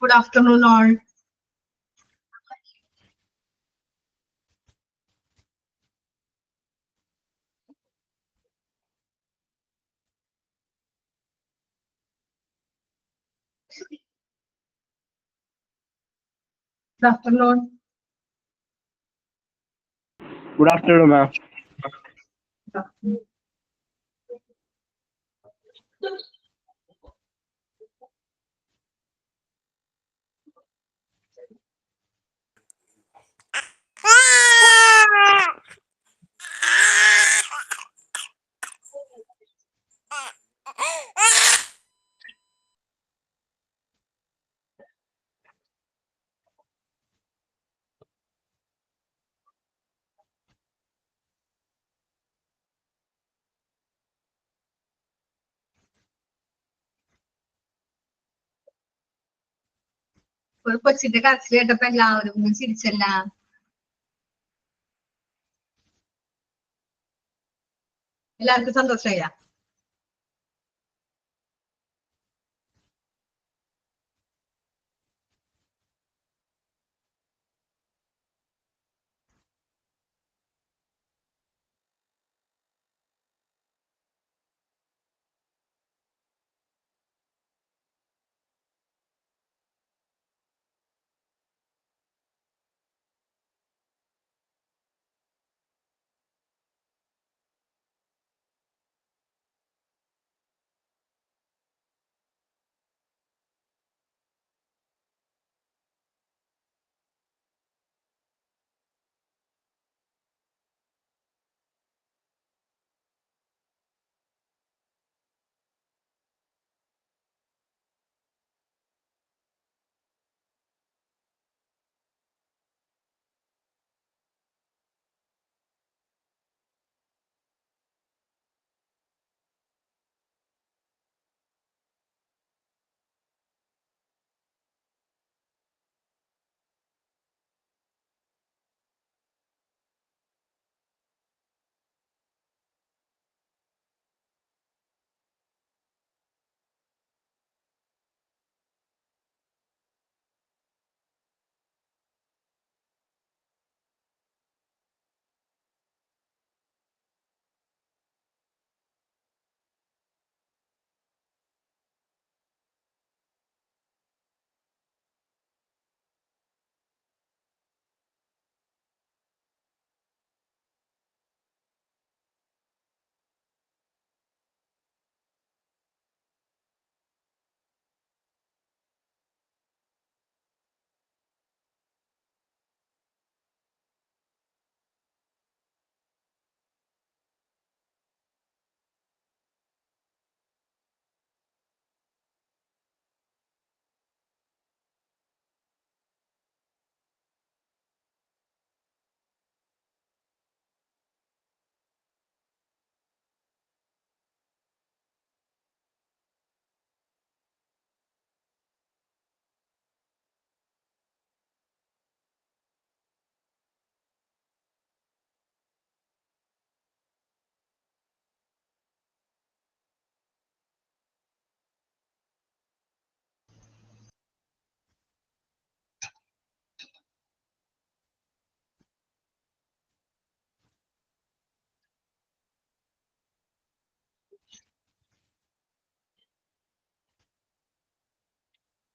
Good afternoon, all. Good afternoon. Good afternoon, ma'am. ഒരു കൊച്ചിന്റെ കരച്ചിൽ കേട്ടപ്പോ എല്ലാവരും ഒന്ന് ചിരിച്ചല്ല. എല്ലാവർക്കും സന്തോഷമായ?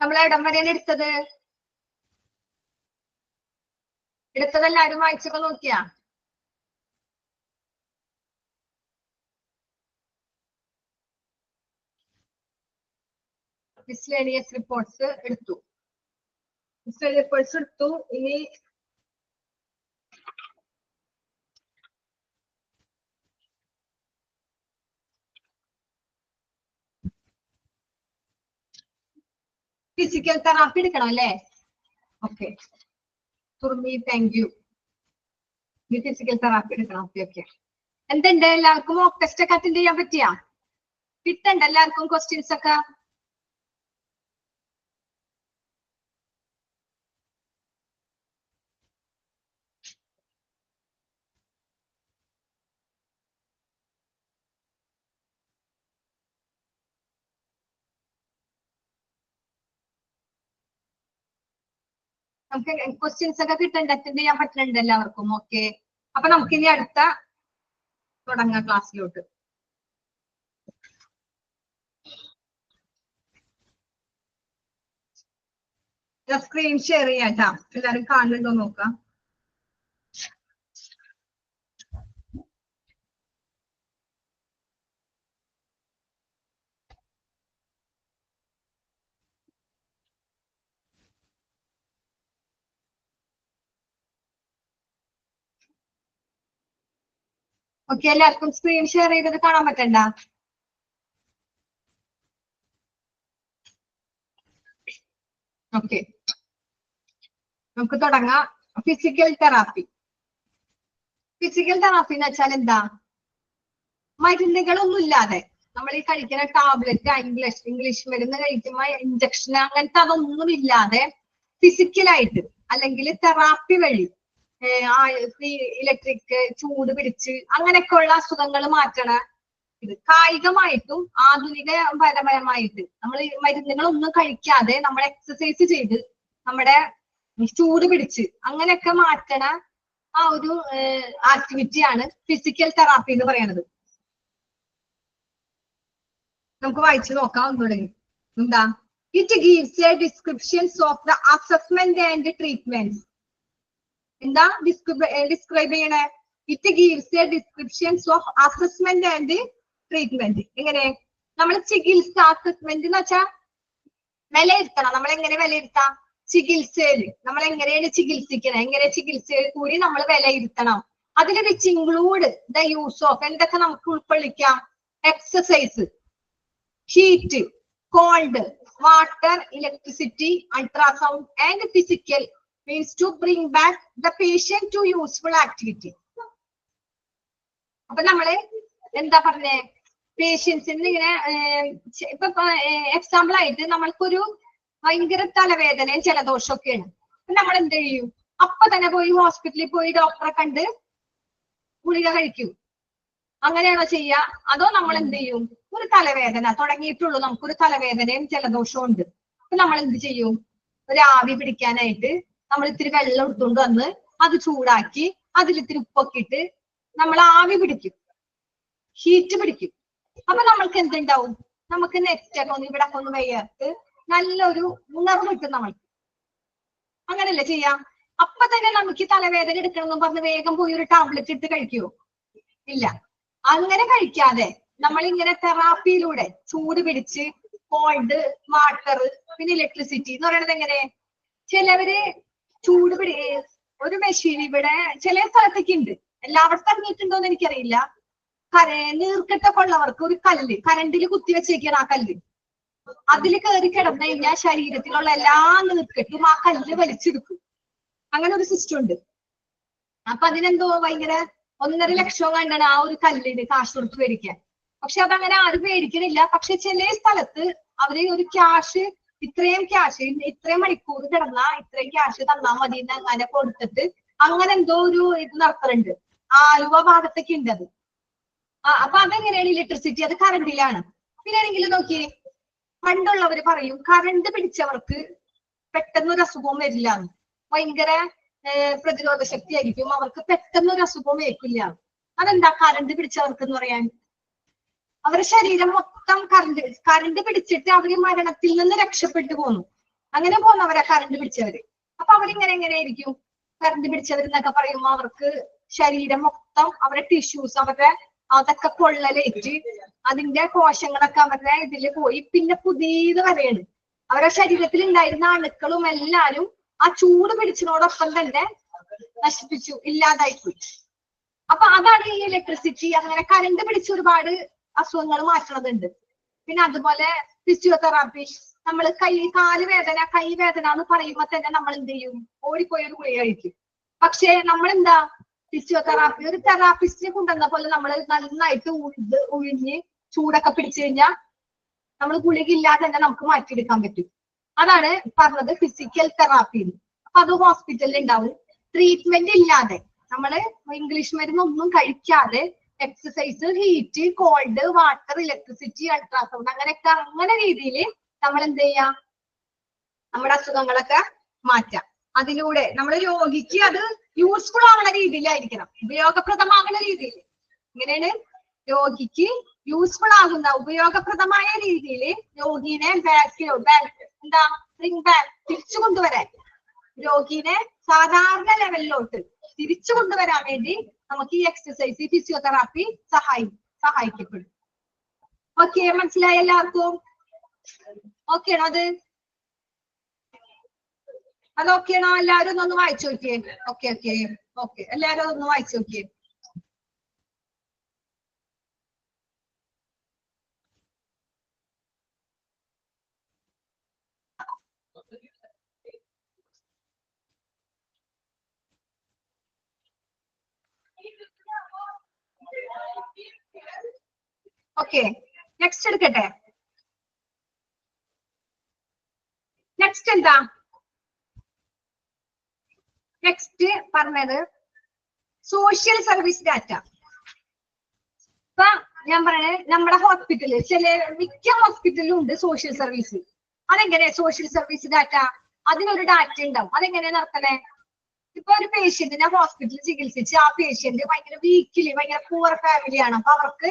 നമ്മൾ ഇടം വരെയാണ് എടുത്തതെല്ലാരും വായിച്ചൊക്കെ നോക്കിയാ? മിസ്ലേനിയസ് റിപ്പോർട്ട്സ് എടുത്തു. റിപ്പോർട്ട്സ് എടുത്തു. ഇനി ഫിസിക്കൽ തെറാപ്പി എടുക്കണം അല്ലേ? ഓക്കെ തുർമി, താങ്ക് യു. ഇനി ഫിസിക്കൽ തെറാപ്പി എടുക്കണം. Okay okay. എന്തുണ്ട് എല്ലാവർക്കും മോക്ക് ടെസ്റ്റ് ഒക്കെ അറ്റൻഡ് ചെയ്യാൻ പറ്റിയാ? കിട്ടണ്ട എല്ലാവർക്കും ക്വസ്റ്റ്യൻസ് ഒക്കെ? നമുക്ക് ക്വസ്റ്റ്യൻസ് ഒക്കെ കിട്ടണ്ട, അറ്റൻഡ് ചെയ്യാൻ പറ്റുന്നുണ്ട് എല്ലാവർക്കും? ഓക്കെ, അപ്പൊ നമുക്ക് ഇനി അടുത്ത തുടങ്ങാം ക്ലാസ്സിലോട്ട്. സ്ക്രീൻ ഷെയർ ചെയ്യാട്ടാ, എല്ലാരും കാണുന്നുണ്ടോ നോക്കാം. ഓക്കെ, എല്ലാവർക്കും സ്ക്രീൻ ഷെയർ ചെയ്തത് കാണാൻ പറ്റണ്ട? ഓക്കെ, നമുക്ക് തുടങ്ങാം. Physical therapy. ഫിസിക്കൽ തെറാപ്പി എന്ന് വെച്ചാൽ എന്താ? മരുന്നുകളൊന്നും ഇല്ലാതെ നമ്മൾ ഈ കഴിക്കുന്ന ടാബ്ലറ്റ്, ഇംഗ്ലീഷ് മരുന്ന് കഴിക്കുമ്പോ ഇഞ്ചക്ഷൻ അങ്ങനത്തെ അതൊന്നും ഇല്ലാതെ ഫിസിക്കലായിട്ട് അല്ലെങ്കിൽ തെറാപ്പി വഴി ഇലക്ട്രിക് ചൂട് പിടിച്ച് അങ്ങനെയൊക്കെ ഉള്ള അസുഖങ്ങൾ മാറ്റണ ഇത്. കായികമായിട്ടും ആധുനികപരമായിട്ട് നമ്മൾ മരുന്നുകളൊന്നും കഴിക്കാതെ നമ്മൾ എക്സസൈസ് ചെയ്ത് നമ്മുടെ ചൂട് പിടിച്ച് അങ്ങനെയൊക്കെ മാറ്റണ ആ ഒരു ആക്ടിവിറ്റിയാണ് ഫിസിക്കൽ തെറാപ്പി എന്ന് പറയുന്നത്. നമുക്ക് വായിച്ചു നോക്കാം ഒന്നുകൂടെ. എന്താ? It gives A descriptions of the assessment and treatment. എന്താ ഡിസ്ക്രൈബ് ചെയ്യണേ? It gives A descriptions of assessment and treatment. എങ്ങനെ? നമ്മൾ ചികിത്സ, അസസ്മെന്റ് എന്ന് വെച്ചാൽ വിലയിരുത്തണം. നമ്മൾ എങ്ങനെ വിലയിരുത്താം? ചികിത്സയില് നമ്മൾ എങ്ങനെയാണ് ചികിത്സിക്കണം, എങ്ങനെ ചികിത്സയിൽ കൂടി നമ്മൾ വിലയിരുത്തണം. അതിൽ which include the use of, എന്തൊക്കെ നമുക്ക് ഉൾക്കൊള്ളിക്കാം? Exercise, heat, cold, water, electricity, ultrasound and physical means to bring back the patient to useful activity. അപ്പൊ നമ്മള് എന്താ പറഞ്ഞേ? പേഷ്യൻസിന് ഇങ്ങനെ ഇപ്പൊ എക്സാമ്പിൾ ആയിട്ട് നമ്മൾക്കൊരു ഭയങ്കര തലവേദനയും ജലദോഷം ഒക്കെയാണ്. അപ്പൊ നമ്മൾ എന്ത് ചെയ്യും? അപ്പൊ തന്നെ പോയി ഹോസ്പിറ്റലിൽ പോയി ഡോക്ടറെ കണ്ട് ഗുളിക കഴിക്കും. അങ്ങനെയാണോ ചെയ്യുക? അതോ നമ്മൾ എന്ത് ചെയ്യും? ഒരു തലവേദന തുടങ്ങിയിട്ടുള്ളൂ, നമുക്കൊരു തലവേദനയും ജലദോഷവും ഉണ്ട്. അപ്പൊ നമ്മൾ എന്ത് ചെയ്യും? ഒരു ആവി പിടിക്കാനായിട്ട് നമ്മൾ ഇത്തിരി വെള്ളം എടുത്തുകൊണ്ട് വന്ന് അത് ചൂടാക്കി അതിൽ ഇത്തിരി ഉപ്പൊക്കെ ഇട്ട് നമ്മൾ ആവി പിടിക്കും, ഹീറ്റ് പിടിക്കും. അപ്പൊ നമ്മൾക്ക് എന്തുണ്ടാവും? നമുക്ക് നെറ്റ് ഒക്കെ ഒന്ന് ഇവിടെ ഒന്ന് വയ്യാത്ത് നല്ലൊരു ഉണർവ് കിട്ടും നമ്മൾക്ക്. അങ്ങനല്ലേ ചെയ്യാം? അപ്പൊ തന്നെ നമുക്ക് തലവേദന എടുക്കണമെന്ന് പറഞ്ഞ് വേഗം പോയി ഒരു ടാബ്ലറ്റ് ഇട്ട് കഴിക്കുവോ? ഇല്ല. അങ്ങനെ കഴിക്കാതെ നമ്മൾ ഇങ്ങനെ തെറാപ്പിയിലൂടെ ചൂട് പിടിച്ച്, കോൾഡ്, വാട്ടർ, പിന്നെ ഇലക്ട്രിസിറ്റി എന്ന് പറയുന്നത് എങ്ങനെ? ചിലവര് ചൂട് ഒരു മെഷീൻ ഇവിടെ ചില സ്ഥലത്തേക്ക് ഉണ്ട്, എല്ലായിടത്തും ഇറങ്ങിയിട്ടുണ്ടോന്ന് എനിക്കറിയില്ല. നീർക്കെട്ടൊക്കെ ഉള്ളവർക്ക് ഒരു കല്ല് കരണ്ടിൽ കുത്തി വെച്ചേക്കാണ്. ആ കല്ല് അതിൽ കയറി കിടന്നു കഴിഞ്ഞാൽ ശരീരത്തിലുള്ള എല്ലാ നീർക്കെട്ടും ആ കല്ല് വലിച്ചെടുക്കും. അങ്ങനെ ഒരു സിസ്റ്റം ഉണ്ട്. അപ്പൊ അതിനെന്തോ ഭയങ്കര 1.5 ലക്ഷം കണ്ടാണ് ആ ഒരു കല്ലിന് കാശ് കൊടുത്ത് മേടിക്കാൻ. പക്ഷെ അതങ്ങനെ ആരും മേടിക്കണില്ല. പക്ഷെ ചില സ്ഥലത്ത് അവര് ഒരു ക്യാഷ്, ഇത്രയും ക്യാഷ്, ഇത്രയും മണിക്കൂർ കിടന്നാ ഇത്രയും ക്യാഷ് തന്നാ മതി എന്ന് അങ്ങനെ കൊടുത്തിട്ട് അങ്ങനെ എന്തോ ഒരു ഇത് നടത്തുന്നുണ്ട്. ആലുവ ഭാഗത്തൊക്കെ ഉണ്ട് അത്. അപ്പൊ അതെങ്ങനെയാണ്? ഇലക്ട്രിസിറ്റി, അത് കറണ്ടിലാണ്. പിന്നെ ആണെങ്കിൽ നോക്കിയേ, പണ്ടുള്ളവര് പറയും കറണ്ട് പിടിച്ചവർക്ക് പെട്ടെന്നൊരു അസുഖവും വരില്ല, ഭയങ്കര പ്രതിരോധ ശക്തി ആയിരിക്കും, അവർക്ക് പെട്ടെന്നൊരു അസുഖവും ഏൽക്കില്ല. അതെന്താ കറണ്ട് പിടിച്ചവർക്ക് എന്ന് പറയാൻ? അവരുടെ ശരീരം മൊത്തം കറണ്ട് പിടിച്ചിട്ട് അവര് മരണത്തിൽ നിന്ന് രക്ഷപ്പെട്ടു പോന്നു. അങ്ങനെ പോന്നവരാ കറണ്ട് പിടിച്ചവര്. അപ്പൊ അവരിങ്ങനെ എങ്ങനെയായിരിക്കും? കറണ്ട് പിടിച്ചവരെന്നൊക്കെ പറയുമ്പോ അവർക്ക് ശരീരം മൊത്തം അവരുടെ ടിഷ്യൂസ് അവരുടെ അതൊക്കെ പൊള്ളലേറ്റ് അതിന്റെ കോശങ്ങളൊക്കെ അവരുടെ ഇതില് പോയി പിന്നെ പുതിയത് വരെയാണ്. അവരുടെ ശരീരത്തിൽ ഉണ്ടായിരുന്ന അണുക്കളും എല്ലാരും ആ ചൂട് പിടിച്ചതിനോടൊപ്പം തന്നെ നശിപ്പിച്ചു, ഇല്ലാതായിപ്പോയി. അപ്പൊ അതാണ് ഈ ഇലക്ട്രിസിറ്റി. അങ്ങനെ കറണ്ട് പിടിച്ച് ഒരുപാട് അസുഖങ്ങൾ മാറ്റണതുണ്ട്. പിന്നെ അതുപോലെ ഫിസിയോതെറാപ്പി, നമ്മൾ കാല് വേദന, കൈ വേദന എന്ന് പറയുമ്പോ തന്നെ നമ്മൾ എന്ത് ചെയ്യും? ഓടിപ്പോയി ഒരു ഗുളിക കഴിക്കും. പക്ഷെ നമ്മൾ എന്താ? ഫിസിയോതെറാപ്പി ഒരു തെറാപ്പിസ്റ്റിനെ കൊണ്ടുവന്ന പോലെ നമ്മൾ നന്നായിട്ട് ഉഴിഞ്ഞ് ചൂടൊക്കെ പിടിച്ചു കഴിഞ്ഞാൽ നമ്മൾ ഗുളിക ഇല്ലാതെ തന്നെ നമുക്ക് മാറ്റിയെടുക്കാൻ പറ്റും. അതാണ് പറഞ്ഞത് ഫിസിക്കൽ തെറാപ്പി. അപ്പൊ അത് ഹോസ്പിറ്റലിൽ ഉണ്ടാവും. ട്രീറ്റ്മെന്റ് ഇല്ലാതെ നമ്മള് ഇംഗ്ലീഷ് മരുന്നൊന്നും കഴിക്കാതെ exercise, heat, cold, water, electricity, ultrasound അങ്ങനെയൊക്കെ അങ്ങനെ രീതിയിൽ നമ്മൾ എന്ത് ചെയ്യാം? നമ്മുടെ അസുഖങ്ങളൊക്കെ മാറ്റാം. അതിലൂടെ നമ്മൾ രോഗിക്ക് അത് യൂസ്ഫുൾ ആവുന്ന രീതിയിലായിരിക്കണം, ഉപയോഗപ്രദമാകുന്ന രീതിയിൽ. ഇങ്ങനെയാണ് രോഗിക്ക് യൂസ്ഫുൾ ആകുന്ന ഉപയോഗപ്രദമായ രീതിയിൽ രോഗീനെ എന്താ ബ്രിങ് ബാക്ക് തിരിച്ചു കൊണ്ടുവരാൻ, രോഗീനെ സാധാരണ ലെവലിലോട്ട് തിരിച്ചു കൊണ്ടുവരാൻ വേണ്ടി നമുക്ക് ഈ എക്സസൈസ് ഫിസിയോതെറാപ്പി സഹായിക്കപ്പെടും. ഓക്കെ, മനസ്സിലായ എല്ലാവർക്കും? ഓക്കെ ആണോ അത് ഓക്കെ ആണോ? എല്ലാവരും ഒന്ന് വായിച്ചു നോക്കിയേ. ഓക്കെ എല്ലാവരും ഒന്ന് വായിച്ചു നോക്കിയേ. ഓക്കെ, നെക്സ്റ്റ് എടുക്കട്ടെ. നെക്സ്റ്റ് എന്താ? നെക്സ്റ്റ് പറഞ്ഞത് സോഷ്യൽ സർവീസ് ഡാറ്റ. ഇപ്പൊ ഞാൻ പറയണേ, നമ്മുടെ ഹോസ്പിറ്റലിൽ മിക്ക ഹോസ്പിറ്റലിലും ഉണ്ട് സോഷ്യൽ സർവീസ്. അതെങ്ങനെ സോഷ്യൽ സർവീസ് ഡാറ്റ? അതിനൊരു ഡാറ്റ ഉണ്ടാവും. അതെങ്ങനെയാ നടത്തണേ? ഇപ്പൊ ഒരു പേഷ്യന്റിനെ ഹോസ്പിറ്റലിൽ ചികിത്സിച്ച് ആ പേഷ്യന്റ് ഭയങ്കര ഭയങ്കര പൂർ ഫാമിലിയാണ്. അപ്പൊ അവർക്ക്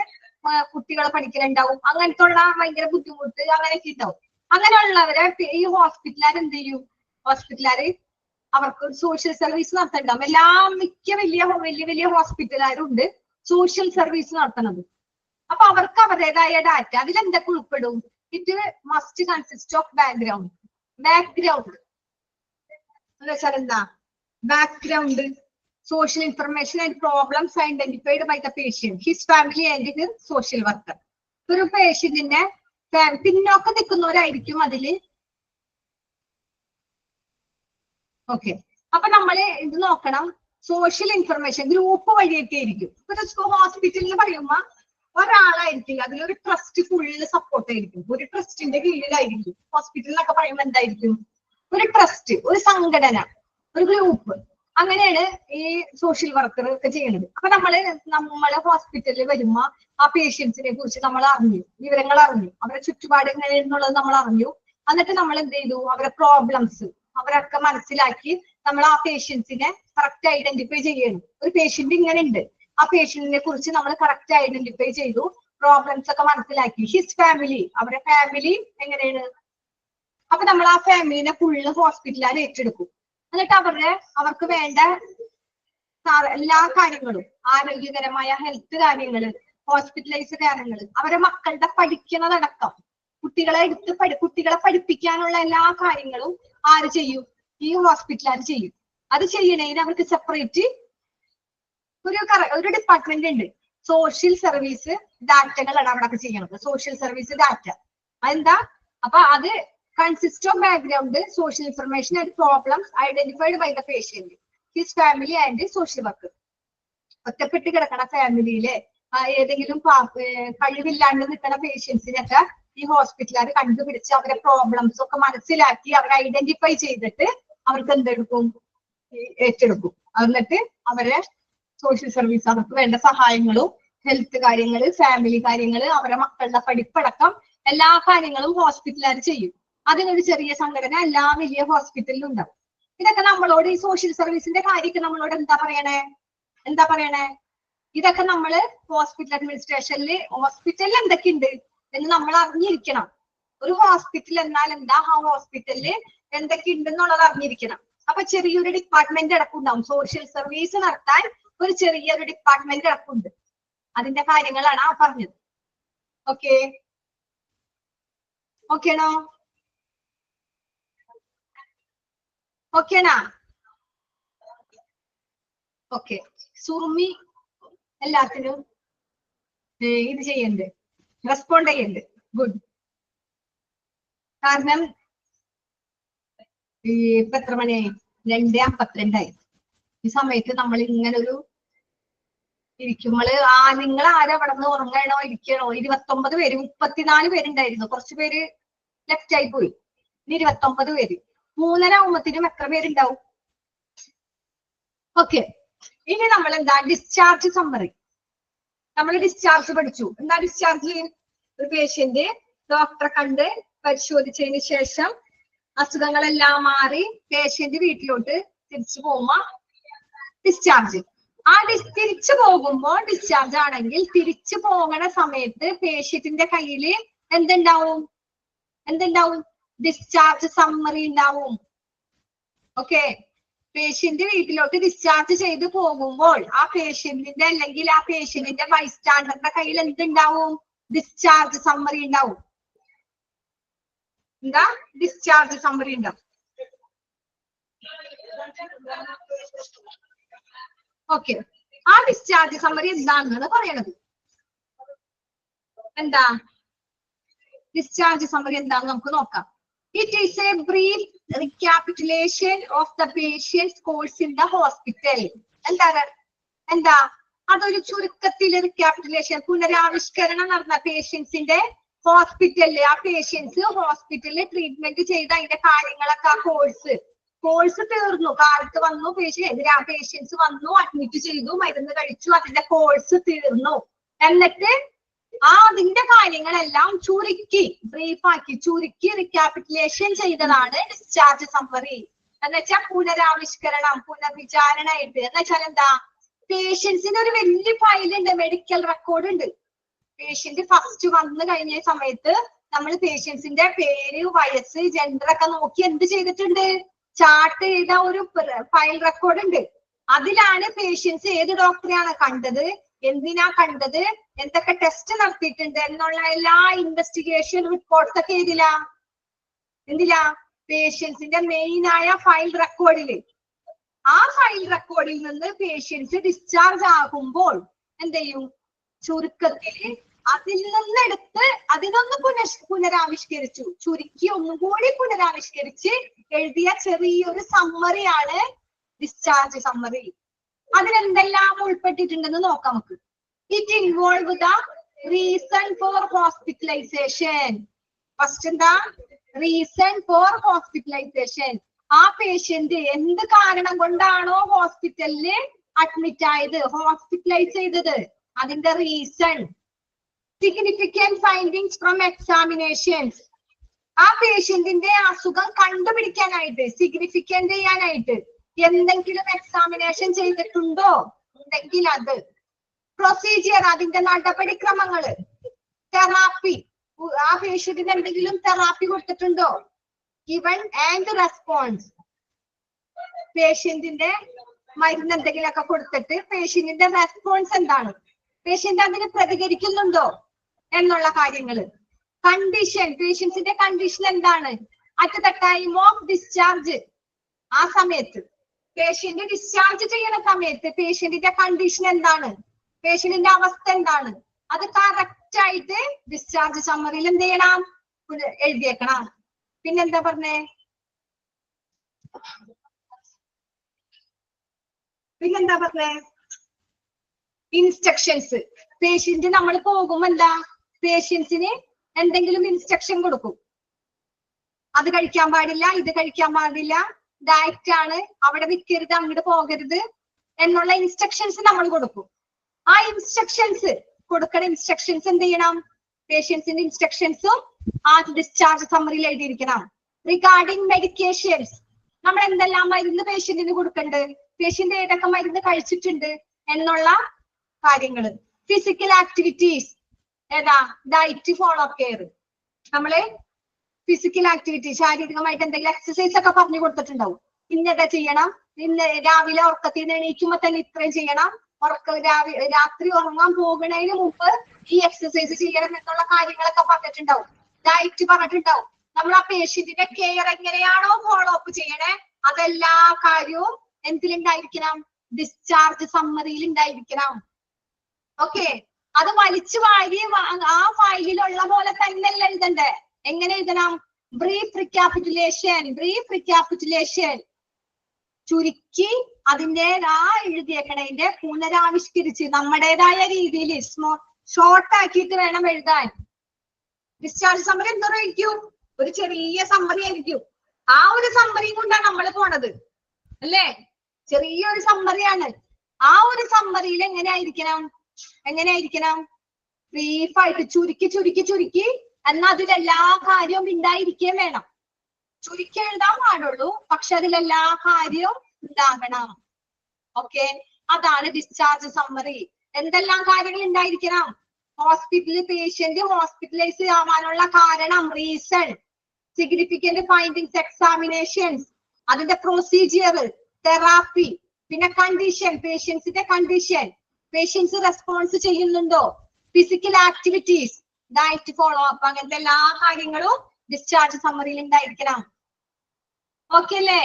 കുട്ടികളെ പഠിക്കലുണ്ടാവും, അങ്ങനത്തെ ഉള്ള ഭയങ്കര ബുദ്ധിമുട്ട് അങ്ങനെയൊക്കെ ഉണ്ടാവും. അങ്ങനെയുള്ളവരെ ഈ ഹോസ്പിറ്റലുകാർ എന്ത് ചെയ്യും? ഹോസ്പിറ്റലുകാര് അവർക്ക് സോഷ്യൽ സർവീസ് നടത്തണ്ടാവും. മിക്ക വലിയ ഹോസ്പിറ്റലുകാരും ഉണ്ട് സോഷ്യൽ സർവീസ് നടത്തണത്. അപ്പൊ അവർക്ക് അവരുടേതായ ഡാറ്റ അതിലെന്തൊക്കെ ഉൾപ്പെടും? It must consist of background എന്ന് വെച്ചാൽ എന്താ? Background, social information and problems identified by the patient, his family and his social worker. ഒരു പേഷ്യന്റിന്റെ പിന്നോക്കം നിൽക്കുന്നവരായിരിക്കും അതില്. ഓക്കെ, അപ്പൊ നമ്മള് ഇത് നോക്കണം. സോഷ്യൽ ഇൻഫർമേഷൻ ഗ്രൂപ്പ് വഴിയൊക്കെ ആയിരിക്കും. ഇപ്പൊ ഹോസ്പിറ്റലിൽ പറയുമ്പോ ഒരാളായിരിക്കില്ല, അതിലൊരു ട്രസ്റ്റ് ഫുള്ള് സപ്പോർട്ട് ആയിരിക്കും. ഒരു ട്രസ്റ്റിന്റെ കീഴിലായിരിക്കും. ഹോസ്പിറ്റലിലൊക്കെ പറയുമ്പോൾ എന്തായിരിക്കും? ഒരു ട്രസ്റ്റ്, ഒരു സംഘടന, ഒരു ഗ്രൂപ്പ്. അങ്ങനെയാണ് ഈ സോഷ്യൽ വർക്കർ ഒക്കെ ചെയ്യുന്നത്. അപ്പൊ നമ്മളെ ഹോസ്പിറ്റലിൽ വരുമ്പോ ആ പേഷ്യൻസിനെ കുറിച്ച് നമ്മൾ വിവരങ്ങൾ അറിഞ്ഞു, അവരുടെ ചുറ്റുപാട് എങ്ങനെയെന്നുള്ളത് നമ്മൾ അറിഞ്ഞു. എന്നിട്ട് നമ്മൾ എന്ത് ചെയ്തു? അവരുടെ പ്രോബ്ലംസ് അവരൊക്കെ മനസ്സിലാക്കി നമ്മൾ ആ പേഷ്യൻസിനെ കറക്റ്റ് ഐഡന്റിഫൈ ചെയ്യണം. ഒരു പേഷ്യന്റ് ഇങ്ങനെ ഉണ്ട്, ആ പേഷ്യന്റിനെ കുറിച്ച് നമ്മൾ കറക്റ്റ് ഐഡന്റിഫൈ ചെയ്തു, പ്രോബ്ലംസ് ഒക്കെ മനസ്സിലാക്കി. ഹിസ് ഫാമിലി, അവരുടെ ഫാമിലി എങ്ങനെയാണ്? അപ്പൊ നമ്മൾ ആ ഫാമിലിനെ ഫുള്ള് ഹോസ്പിറ്റലുകാർ ഏറ്റെടുക്കും. എന്നിട്ട് അവർക്ക് വേണ്ട എല്ലാ കാര്യങ്ങളും, ആരോഗ്യകരമായ ഹെൽത്ത് കാര്യങ്ങള്, ഹോസ്പിറ്റലൈസ് കാര്യങ്ങള്, അവരെ മക്കളുടെ പഠിക്കുന്നതടക്കം, കുട്ടികളെ പഠിപ്പിക്കാനുള്ള എല്ലാ കാര്യങ്ങളും ആര് ചെയ്യും? ഈ ഹോസ്പിറ്റലുകാർ ചെയ്യും. അത് ചെയ്യണേന് അവർക്ക് സെപ്പറേറ്റ് ഒരു ഡിപ്പാർട്ട്മെന്റ് ഉണ്ട്. സോഷ്യൽ സർവീസ് ഡാറ്റകളാണ് അവിടെ ചെയ്യണത്. സോഷ്യൽ സർവീസ് ഡാറ്റ അതെന്താ? അപ്പൊ അത് consist of background, social information and problems identified by the patient, his family and his social worker. ഒറ്റപ്പെട്ട് കിടക്കണ ഫാമിലിയിലെ ഏതെങ്കിലും കഴിവില്ലാണ്ട് നിൽക്കുന്ന പേഷ്യൻസിനൊക്കെ ഈ ഹോസ്പിറ്റലുകാർ കണ്ടുപിടിച്ച് അവരെ പ്രോബ്ലംസ് ഒക്കെ മനസ്സിലാക്കി അവരെ ഐഡന്റിഫൈ ചെയ്തിട്ട് അവർക്ക് എന്തെടുക്കും? ഏറ്റെടുക്കും. എന്നിട്ട് അവരെ സോഷ്യൽ സർവീസ് അവർക്ക് വേണ്ട സഹായങ്ങളും ഹെൽത്ത് കാര്യങ്ങള്, ഫാമിലി കാര്യങ്ങള്, അവരെ മക്കളുടെ പഠിപ്പടക്കം എല്ലാ കാര്യങ്ങളും ഹോസ്പിറ്റലുകാർ ചെയ്യും. അതിനൊരു ചെറിയ സംഘടന എല്ലാ വലിയ ഹോസ്പിറ്റലിലും ഉണ്ടാവും. ഇതൊക്കെ നമ്മളോട് ഈ സോഷ്യൽ സർവീസിന്റെ കാര്യമൊക്കെ നമ്മളോട് എന്താ പറയണേ? ഇതൊക്കെ നമ്മള് ഹോസ്പിറ്റൽ അഡ്മിനിസ്ട്രേഷനിൽ ഹോസ്പിറ്റലിൽ എന്തൊക്കെയുണ്ട് എന്ന് നമ്മൾ അറിഞ്ഞിരിക്കണം. ഒരു ഹോസ്പിറ്റൽ എന്നാൽ എന്താ, ആ ഹോസ്പിറ്റലില് എന്തൊക്കെ ഉണ്ടെന്നുള്ളത് അറിഞ്ഞിരിക്കണം. അപ്പൊ ചെറിയൊരു ഡിപ്പാർട്ട്മെന്റ് അടക്കമുണ്ടാവും. സോഷ്യൽ സർവീസ് നടത്താൻ ഒരു ചെറിയൊരു ഡിപ്പാർട്ട്മെന്റ് അടക്കമുണ്ട്. അതിന്റെ കാര്യങ്ങളാണ് ആ പറഞ്ഞത്. ഓക്കേണോ? ഓക്കേനാ? ഓക്കെ, സുറുമി എല്ലാത്തിനും ഇത് ചെയ്യണ്ട്, റെസ്പോണ്ട് ചെയ്യണ്ട്. ഗുഡ്. കാരണം ഇപ്പൊ എത്ര മണിയായി? 2:52 ഈ സമയത്ത് നമ്മൾ ഇങ്ങനൊരു ഇരിക്കുമ്പോള് നിങ്ങൾ ആരാ അവിടെ നിന്ന് ഉറങ്ങണോ ഇരിക്കണോ? 29 പേര്, 34 പേരുണ്ടായിരുന്നു. കുറച്ചു പേര് ലെഫ്റ്റ് ആയി പോയി. 29 പേര്. 3:30 ആവുമ്പത്തിനും എത്ര പേരുണ്ടാവും? ഓക്കെ, ഇനി നമ്മൾ എന്താ? Discharge summary. നമ്മൾ ഡിസ്ചാർജ് പഠിച്ചു. എന്താ ഡിസ്ചാർജ്? ഒരു പേഷ്യന്റ് ഡോക്ടറെ കണ്ട് പരിശോധിച്ചതിന് ശേഷം അസുഖങ്ങളെല്ലാം മാറി പേഷ്യന്റ് വീട്ടിലോട്ട് തിരിച്ചു പോകുമ്പോ ഡിസ്ചാർജ്. തിരിച്ചു പോകുമ്പോ ഡിസ്ചാർജ് ആണെങ്കിൽ തിരിച്ചു പോകണ സമയത്ത് പേഷ്യന്റിന്റെ കയ്യില് എന്തുണ്ടാവും? ഡിസ്ചാർജ് സമ്മറി ഉണ്ടാവും. ഓക്കെ, പേഷ്യന്റ് വീട്ടിലോട്ട് ഡിസ്ചാർജ് ചെയ്ത് പോകുമ്പോൾ ആ പേഷ്യന്റിന്റെ അല്ലെങ്കിൽ ആ പേഷ്യന്റിന്റെ ബൈസ്റ്റാൻഡറിന്റെ കയ്യിൽ എന്തുണ്ടാവും? ഡിസ്ചാർജ് സമ്മറി ഉണ്ടാവും. എന്താ? ഡിസ്ചാർജ് സമ്മറി ഉണ്ടാവും. ഓക്കെ, ആ ഡിസ്ചാർജ് സമ്മറി എന്താണെന്നാണ് പറയണത്. എന്താ ഡിസ്ചാർജ് സമ്മറി എന്താണെന്ന് നമുക്ക് നോക്കാം. It is a brief recapitulation of the patient's course in the hospital. എന്താ അതൊരു ചുരുക്കത്തിൽ റിക്കാപ്പിറ്റുലേഷൻ, പുനരാവിഷ്കരണം നടന്ന പേഷ്യൻസിന്റെ ഹോസ്പിറ്റലില്, ആ പേഷ്യൻസ് ഹോസ്പിറ്റലിൽ ട്രീറ്റ്മെന്റ് ചെയ്ത അതിന്റെ കാര്യങ്ങളൊക്കെ, ആ കോഴ്സ് തീർന്നു, കാലത്ത് വന്നു, പേഷ്യൻസ് വന്നു, അഡ്മിറ്റ് ചെയ്തു, മരുന്ന് കഴിച്ചു, അതിന്റെ കോഴ്സ് തീർന്നു. എന്നിട്ട് അതിന്റെ കാര്യങ്ങളെല്ലാം ചുരുക്കി, ബ്രീഫാക്കി ചുരുക്കി റിക്കാപ്പിറ്റുലേഷൻ ചെയ്തതാണ് ഡിസ്ചാർജ് സമ്മറി. എന്നുവെച്ചാൽ പുനരാവിഷ്കരണം, പുനർവിചാരണയായിട്ട്. എന്നുവെച്ചാൽ എന്താ? പേഷ്യൻസിന് ഒരു വലിയ ഫയലുണ്ട്, മെഡിക്കൽ റെക്കോർഡ് ഉണ്ട്. പേഷ്യന്റ് ഫസ്റ്റ് വന്നു കഴിഞ്ഞ സമയത്ത് നമ്മൾ പേഷ്യൻസിന്റെ പേര്, വയസ്സ്, ജെൻഡർ ഒക്കെ നോക്കി എന്ത് ചെയ്തിട്ടുണ്ട്? ചാർട്ട് ചെയ്ത ഒരു ഫയൽ റെക്കോർഡ് ഉണ്ട്. അതിലാണ് പേഷ്യൻസ് ഏത് ഡോക്ടറെയാണ് കണ്ടത്, എന്തിനാ കണ്ടത്, എന്തൊക്കെ ടെസ്റ്റ് നടത്തിയിട്ടുണ്ട് എന്നുള്ള എല്ലാ ഇൻവെസ്റ്റിഗേഷൻ റിപ്പോർട്ട്സ് ഒക്കെ എന്തിലാ? പേഷ്യൻസിന്റെ മെയിൻ ആയ ഫയൽ റെക്കോർഡില്. ആ ഫയൽ റെക്കോർഡിൽ നിന്ന് പേഷ്യൻസ് ഡിസ്ചാർജ് ആകുമ്പോൾ എന്ത് ചെയ്യും? ചുരുക്കത്തില് അതിൽ നിന്നെടുത്ത് അതിനൊന്ന് പുനരാവിഷ്കരിച്ചു, ചുരുക്കി ഒന്നുകൂടി പുനരാവിഷ്കരിച്ച് എഴുതിയ ചെറിയൊരു സമ്മറിയാണ് ഡിസ്ചാർജ് സമ്മറി. അതിലെന്തെല്ലാം ഉൾപ്പെട്ടിട്ടുണ്ടെന്ന് നോക്കാം നമുക്ക്. It involve the reason for hospitalization. First എന്താ? Reason for hospitalization. ആ പേഷ്യന്റ് എന്ത് കാരണം കൊണ്ടാണോ ഹോസ്പിറ്റലില് അഡ്മിറ്റ് ആയത്, ഹോസ്പിറ്റലൈസ് ചെയ്തത്, അതിന്റെ reason. Significant findings from examinations. ആ പേഷ്യന്റിന്റെ അസുഖം കണ്ടുപിടിക്കാനായിട്ട്, സിഗ്നിഫിക്കന്റ് ചെയ്യാനായിട്ട് എന്തെങ്കിലും എക്സാമിനേഷൻ ചെയ്തിട്ടുണ്ടോ ഉണ്ടെങ്കിൽ അത്. പ്രൊസീജിയർ, അതിന്റെ നടപടിക്രമങ്ങള്. തെറാപ്പി, ആ പേഷ്യന്റിന് എന്തെങ്കിലും തെറാപ്പി കൊടുത്തിട്ടുണ്ടോ? Given and response. പേഷ്യന്റിന്റെ മരുന്ന് എന്തെങ്കിലുമൊക്കെ കൊടുത്തിട്ട് പേഷ്യന്റിന്റെ റെസ്പോൺസ് എന്താണ്, പേഷ്യന്റ് അതിന് പ്രതികരിക്കുന്നുണ്ടോ എന്നുള്ള കാര്യങ്ങള്. കണ്ടീഷൻ, പേഷ്യൻസിന്റെ കണ്ടീഷൻ എന്താണ് at the time of discharge. ആ സമയത്ത് പേഷ്യന്റ് ഡിസ്ചാർജ് ചെയ്യുന്ന സമയത്ത് പേഷ്യന്റിന്റെ കണ്ടീഷൻ എന്താണ്, പേഷ്യന്റിന്റെ അവസ്ഥ എന്താണ്, അത് കറക്റ്റ് ആയിട്ട് ഡിസ്ചാർജ് സമ്മറിയിൽ എന്ത് ചെയ്യണം? എഴുതിയേക്കണം. പിന്നെന്താ പറഞ്ഞേ? ഇൻസ്ട്രക്ഷൻസ്. പേഷ്യന്റ് നമ്മൾ പോകുമ്പോ എന്താ, പേഷ്യൻസിന് എന്തെങ്കിലും ഇൻസ്ട്രക്ഷൻ കൊടുക്കും. അത് കഴിക്കാൻ പാടില്ല, ഇത് കഴിക്കാൻ പാടില്ല, ഡയറ്റ് ആണ്, അവിടെ നിൽക്കരുത്, അങ്ങോട്ട് പോകരുത് എന്നുള്ള ഇൻസ്ട്രക്ഷൻസ് നമ്മൾ കൊടുക്കും. ആ ഇൻസ്ട്രക്ഷൻസ് കൊടുക്കുന്ന ഇൻസ്ട്രക്ഷൻസ് എന്ത് ചെയ്യണം? പേഷ്യൻസിന്റെ ഇൻസ്ട്രക്ഷൻസും ആ ഡിസ്ചാർജ് സമ്മറിയിൽ എഴുതിയിരിക്കണം. റിഗാർഡിംഗ് മെഡിക്കേഷൻസ്, നമ്മൾ എന്തെല്ലാം മരുന്ന് പേഷ്യന്റിന് കൊടുക്കണ്ട്, പേഷ്യന്റ് ഏതൊക്കെ മരുന്ന് കഴിച്ചിട്ടുണ്ട് എന്നുള്ള കാര്യങ്ങള്. ഫിസിക്കൽ ആക്ടിവിറ്റീസ്, ഏതാ? Diet, follow up care. നമ്മള് ഫിസിക്കൽ ആക്ടിവിറ്റി, ശാരീരികമായിട്ട് എന്തെങ്കിലും എക്സസൈസ് ഒക്കെ പറഞ്ഞു കൊടുത്തിട്ടുണ്ടാവും. ഇന്നതാ ചെയ്യണം, ഇന്ന് രാവിലെ ഉറക്കത്തിൽ നിന്ന് എണീക്കുമ്പോ തന്നെ ഇത്രയും ചെയ്യണം, രാത്രി ഉറങ്ങാൻ പോകുന്നതിന് മുമ്പ് ഈ എക്സസൈസ് ചെയ്യണം എന്നുള്ള കാര്യങ്ങളൊക്കെ പറഞ്ഞിട്ടുണ്ടാവും. ഡയറ്റ് പറഞ്ഞിട്ടുണ്ടാവും. നമ്മൾ ആ പേഷ്യന്റിന്റെ കെയർ എങ്ങനെയാണോ ഫോളോ അപ്പ് ചെയ്യണേ അതെല്ലാ കാര്യവും എന്തിലുണ്ടായിരിക്കണം? ഡിസ്ചാർജ് സമ്മറിയിൽ ഉണ്ടായിരിക്കണം. ഓക്കെ, അത് വലിച്ചു വാരി ആ ഫയലിലുള്ള പോലെ തന്നെയല്ല എഴുതണ്ടേ. എങ്ങനെ എഴുതണം? ബ്രീഫ് റിക്കാപ്പിറ്റുലേഷൻ. ചുരുക്കി അതിന്റെ എഴുതിയേക്കണതിന്റെ പുനരാവിഷ്കരിച്ച് നമ്മുടേതായ രീതിയിൽ ഷോർട്ട് ആക്കിയിട്ട് വേണം എഴുതാൻ. ഡിസ്ചാർജ് സമ്മറി എന്തായിരിക്കും? ഒരു ചെറിയ സമ്മറി ആയിരിക്കും. ആ ഒരു സമ്മറിയും കൊണ്ടാണ് നമ്മൾ പോണത് അല്ലേ? ചെറിയൊരു സമ്മറിയാണ്. ആ ഒരു സമ്മറിയിൽ എങ്ങനെയായിരിക്കണം? ബ്രീഫായിട്ട് ചുരുക്കി എന്നാൽ അതിലെല്ലാ കാര്യവും ഉണ്ടായിരിക്കുകയും വേണം. ചുരുക്കി എഴുതാൻ പാടുള്ളൂ, പക്ഷെ അതിലെല്ലാ കാര്യവും ഉണ്ടാകണം. ഓക്കെ, അതാണ് ഡിസ്ചാർജ് സമ്മറി. എന്തെല്ലാം കാര്യങ്ങൾ ഉണ്ടായിരിക്കണം? ഹോസ്പിറ്റലിൽ പേഷ്യന്റ് ഹോസ്പിറ്റലൈസ് ആവാനുള്ള കാരണം, റീസൺ, സിഗ്നിഫിക്കന്റ് ഫൈൻഡിങ്സ്, എക്സാമിനേഷൻസ്, അതിന്റെ പ്രൊസീജിയർ, തെറാപ്പി, പിന്നെ കണ്ടീഷൻ, പേഷ്യൻസിന്റെ കണ്ടീഷൻ, പേഷ്യൻസ് റെസ്പോൺസ് ചെയ്യുന്നുണ്ടോ, physical activities, diet follow up, അങ്ങനത്തെ എല്ലാ കാര്യങ്ങളും ഡിസ്ചാർജ് സമ്മറിയിൽ ഉണ്ടായിരിക്കണം. ഓക്കെ അല്ലേ?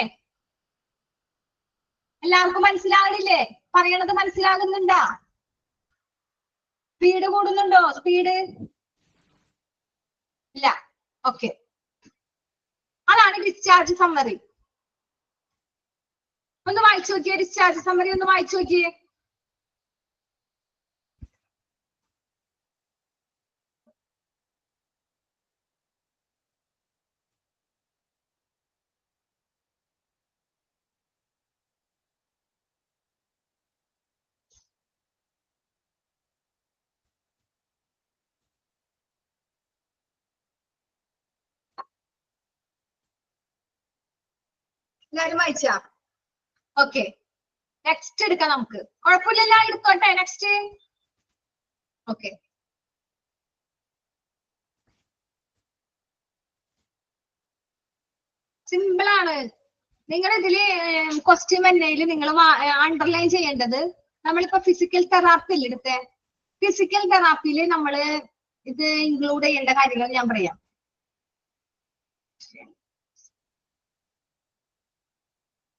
എല്ലാവർക്കും മനസ്സിലാകണില്ലേ? പറയണത് മനസ്സിലാകുന്നുണ്ടോ? സ്പീഡ് കൂടുന്നുണ്ടോ? സ്പീഡ് ഇല്ല. ഓക്കെ, അതാണ് ഡിസ്ചാർജ് സമ്മറി. ഒന്ന് വായിച്ചു നോക്കിയേ, ഡിസ്ചാർജ് സമ്മറി ഒന്ന് വായിച്ചു നോക്കിയേ. എല്ലാവരും വായിച്ചാ? ഓക്കെ, നെക്സ്റ്റ് എടുക്കാം നമുക്ക്. കുഴപ്പമില്ലല്ലോ, എടുത്തോട്ടെ. നെക്സ്റ്റ്. ഓക്കെ, സിമ്പിൾ ആണ്. നിങ്ങൾ ഇതില് ക്വസ്റ്റ്യൻ വന്നതിൽ നിങ്ങൾ അണ്ടർലൈൻ ചെയ്യേണ്ടത്, നമ്മളിപ്പോ ഫിസിക്കൽ തെറാപ്പി എടുത്തേ, ഫിസിക്കൽ തെറാപ്പിയിൽ നമ്മള് ഇത് ഇൻക്ലൂഡ് ചെയ്യേണ്ട കാര്യങ്ങൾ ഞാൻ പറയാം.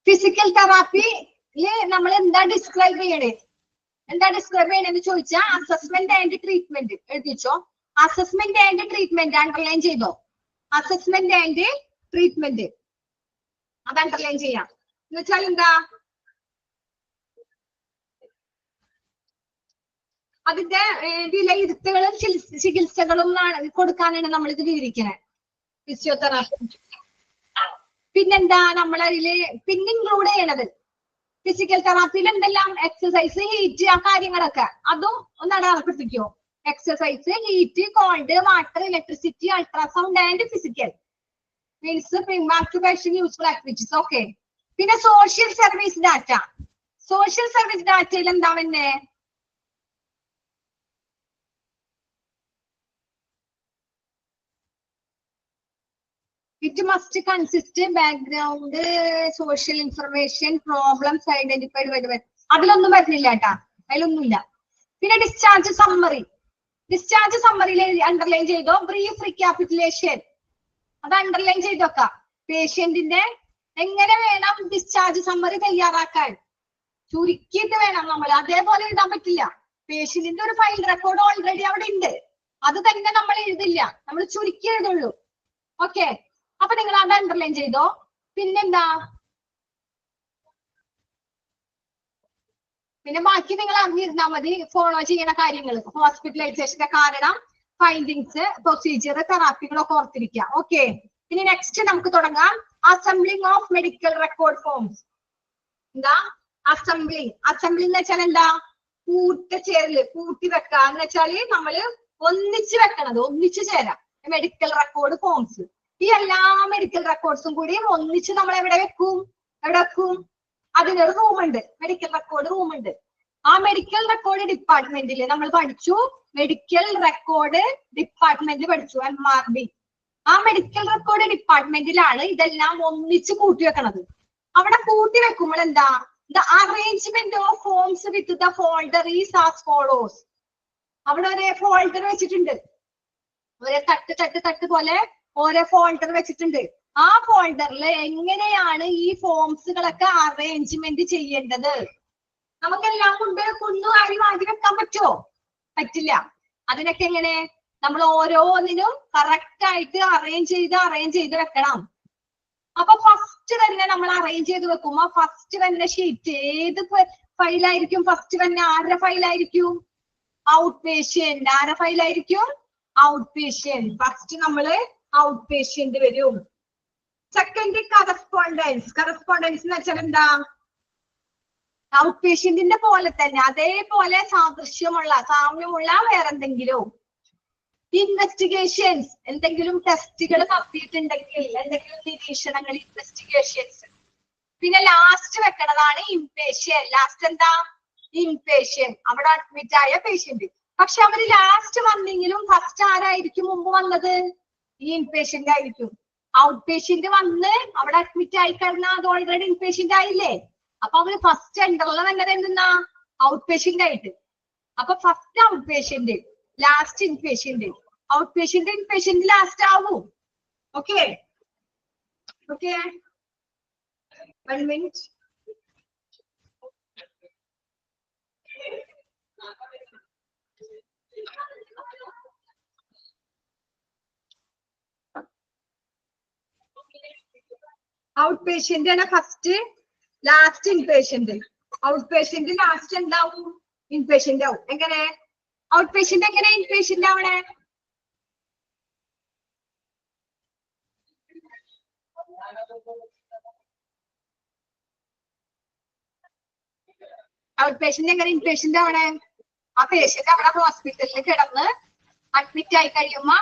ഫിസിക്കൽ തെറാപ്പിയില് നമ്മൾ എന്താ ഡിസ്ക്രൈബ് ചെയ്യണേ, എന്താ ഡിസ്ക്രൈബ് ചെയ്യണെന്ന് ചോദിച്ചാൽ അസസ്മെന്റ് ആൻഡ് ട്രീറ്റ്മെന്റ് എഴുതിച്ചോ. അസസ്മെന്റ് ആൻഡ് ട്രീറ്റ്മെന്റ് അണ്ടർലൈൻ ചെയ്തോ. അസസ്മെന്റ് ആൻഡ് ട്രീറ്റ്മെന്റ് അത് അണ്ടർലൈൻ ചെയ്യാം. എന്ന് വെച്ചാൽ എന്താ, അതിന്റെ വിലയിരുത്തലുകളും ചികിത്സകളും കൊടുക്കാനാണ് നമ്മൾ ഇത് വിവരിക്കുന്നത്, ഫിസിയോതെറാപ്പി. പിന്നെന്താ നമ്മളതില് പിന്നെ ഇൻക്ലൂഡ് ചെയ്യണത്, ഫിസിക്കൽ തെറാപ്പിയിൽ എന്തെല്ലാം എക്സസൈസ്, ഹീറ്റ്, ആ കാര്യങ്ങളൊക്കെ അതും ഒന്ന് അടയാളപ്പെടുത്തിക്കോ. Exercise, heat, cold, water, electricity, ultrasound and physical means occupation, useful activities. Okay, പിന്നെ social service data. Social service ഡാറ്റയിൽ എന്താ പിന്നെ it must consist background, social information, problems identified by the അതിലൊന്നും വരുന്നില്ല കേട്ടാ, അതിലൊന്നുമില്ല. പിന്നെ ഡിസ്ചാർജ് സമ്മറി, ഡിസ്ചാർജ് സമ്മറിയിൽ അണ്ടർലൈൻ ചെയ്തോ. Brief recapitulation അത് അണ്ടർലൈൻ ചെയ്തോക്കാം. പേഷ്യന്റിന്റെ എങ്ങനെ വേണം ഡിസ്ചാർജ് സമ്മറി തയ്യാറാക്കാൻ, ചുരുക്കിയിട്ട് വേണം നമ്മൾ, അതേപോലെ എഴുതാൻ പറ്റില്ല. പേഷ്യന്റിന്റെ ഒരു ഫയൽ റെക്കോർഡ് ഓൾറെഡി അവിടെ ഉണ്ട്, അത് തന്നെ നമ്മൾ എഴുതില്ല, നമ്മൾ ചുരുക്കി എഴുതുള്ളൂ. ഓക്കെ, അപ്പൊ നിങ്ങൾ അത് അണ്ടർലൈൻ ചെയ്തോ. പിന്നെന്താ, പിന്നെ ബാക്കി നിങ്ങൾ അറിഞ്ഞിരുന്നാൽ മതി, ഫോളോ ചെയ്യുന്ന കാര്യങ്ങൾ, ഹോസ്പിറ്റലൈസേഷന്റെ കാരണം, ഫൈൻഡിങ്സ്, പ്രൊസീജിയർ, തെറാപ്പികളൊക്കെ ഓർത്തിരിക്കുക. ഓക്കെ, ഇനി നെക്സ്റ്റ് നമുക്ക് തുടങ്ങാം. Assembling of medical record forms. എന്താ അസംബ്ലിംഗ്? അസംബ്ലിംഗ് എന്ന് വെച്ചാൽ എന്താ, കൂട്ടിച്ചേരല്, കൂട്ടി വെക്കുക എന്ന് വെച്ചാല് നമ്മള് ഒന്നിച്ച് വെക്കണത്, ഒന്നിച്ചു ചേരാം. മെഡിക്കൽ റെക്കോർഡ് ഫോംസ്, ഈ എല്ലാ മെഡിക്കൽ റെക്കോർഡ്സും കൂടി ഒന്നിച്ച് നമ്മൾ എവിടെ വെക്കും? എവിടെ വെക്കും? അതിനൊരു റൂം ഉണ്ട്, മെഡിക്കൽ റെക്കോർഡ് റൂം ഉണ്ട്. ആ മെഡിക്കൽ റെക്കോർഡ് ഡിപ്പാർട്ട്മെന്റിൽ നമ്മൾ പഠിച്ചു, മെഡിക്കൽ റെക്കോർഡ് ഡിപ്പാർട്ട്മെന്റ് പഠിച്ചു, MRD. ആ മെഡിക്കൽ റെക്കോർഡ് ഡിപ്പാർട്ട്മെന്റിലാണ് ഇതെല്ലാം ഒന്നിച്ച് കൂട്ടി വെക്കണത്. അവിടെ കൂട്ടി വെക്കുമ്പോൾ എന്താ, the arrangement of forms with the folder is as follows. അവിടെ ഒരു ഫോൾഡർ വെച്ചിട്ടുണ്ട്, ഒരു തട്ട് തട്ട് തട്ട് പോലെ ഓരോ ഫോൾഡർ വെച്ചിട്ടുണ്ട്. ആ ഫോൾഡറിൽ എങ്ങനെയാണ് ഈ ഫോംസുകളൊക്കെ അറേഞ്ച്മെന്റ് ചെയ്യേണ്ടത്? നമുക്കെല്ലാം കൊണ്ട് കുന്നുകാരി മാറ്റി വെക്കാൻ പറ്റുമോ? പറ്റില്ല. അതിനൊക്കെ എങ്ങനെ, നമ്മൾ ഓരോന്നിനും കറക്റ്റ് ആയിട്ട് അറേഞ്ച് ചെയ്ത് വെക്കണം. അപ്പൊ ഫസ്റ്റ് തന്നെ നമ്മൾ അറേഞ്ച് ചെയ്ത് വെക്കുമ്പോ ഫസ്റ്റ് തന്നെ ഷീറ്റ് ഏത് ഫയലായിരിക്കും? ഫസ്റ്റ് തന്നെ ആരുടെ ഫയലായിരിക്കും? Outpatient. ആരുടെ ഫയലായിരിക്കും? Outpatient. ഫസ്റ്റ് നമ്മള് ഔട്ട് പേഷ്യന്റ് വരും. Second correspondence. കറസ്പോണ്ടൻസ് എന്ന് വെച്ചാൽ എന്താ, ഔട്ട് പേഷ്യന്റിന്റെ പോലെ തന്നെ അതേപോലെ സാമ്യമുള്ള വേറെന്തെങ്കിലും. ഇൻവെസ്റ്റിഗേഷൻസ്, എന്തെങ്കിലും ടെസ്റ്റുകൾ നടത്തിയിട്ടുണ്ടെങ്കിൽ, എന്തെങ്കിലും നിരീക്ഷണങ്ങൾ, ഇൻവെസ്റ്റിഗേഷൻസ്. പിന്നെ ലാസ്റ്റ് വെക്കണതാണ് ഇൻപേഷ്യൻ. ലാസ്റ്റ് എന്താ? ഇൻപേഷ്യൻ, അവിടെ അഡ്മിറ്റ് ആയ പേഷ്യന്റ്. പക്ഷെ അവര് ലാസ്റ്റ് വന്നെങ്കിലും ഫസ്റ്റ് ആരായിരിക്കും മുമ്പ് വന്നത്? ഈ ഇൻപേഷ്യന്റ് ആയിരിക്കും. ഔട്ട് പേഷ്യന്റ് വന്ന് അവിടെ അഡ്മിറ്റ് ആയി കഴിഞ്ഞാൽ അത് ഓൾറെഡി ഇൻപേഷ്യന്റ് ആയില്ലേ. അപ്പൊ അവര് ഫസ്റ്റ് എൻഡറിൽ തന്നെ എന്തെന്നാ? ഔട്ട് പേഷ്യന്റ് ആയിട്ട്. അപ്പൊ first outpatient, last inpatient. Outpatient inpatient last ആവും. Okay okay, 1 minute. Outpatient ആണ് first, last inpatient. Outpatient last എന്താവും? ഇൻപേഷ്യന്റ് ആവും. എങ്ങനെ ഔട്ട് പേഷ്യന്റ് എങ്ങനെ ഇൻപേഷ്യന്റ് ആവണേ? ഔട്ട് പേഷ്യന്റ് എങ്ങനെ ഇൻപേഷ്യന്റ് ആവണേ? ആ പേഷ്യന്റ് അവിടെ ഹോസ്പിറ്റലിൽ കിടന്ന് അഡ്മിറ്റ് ആയി കഴിയുമ്പോ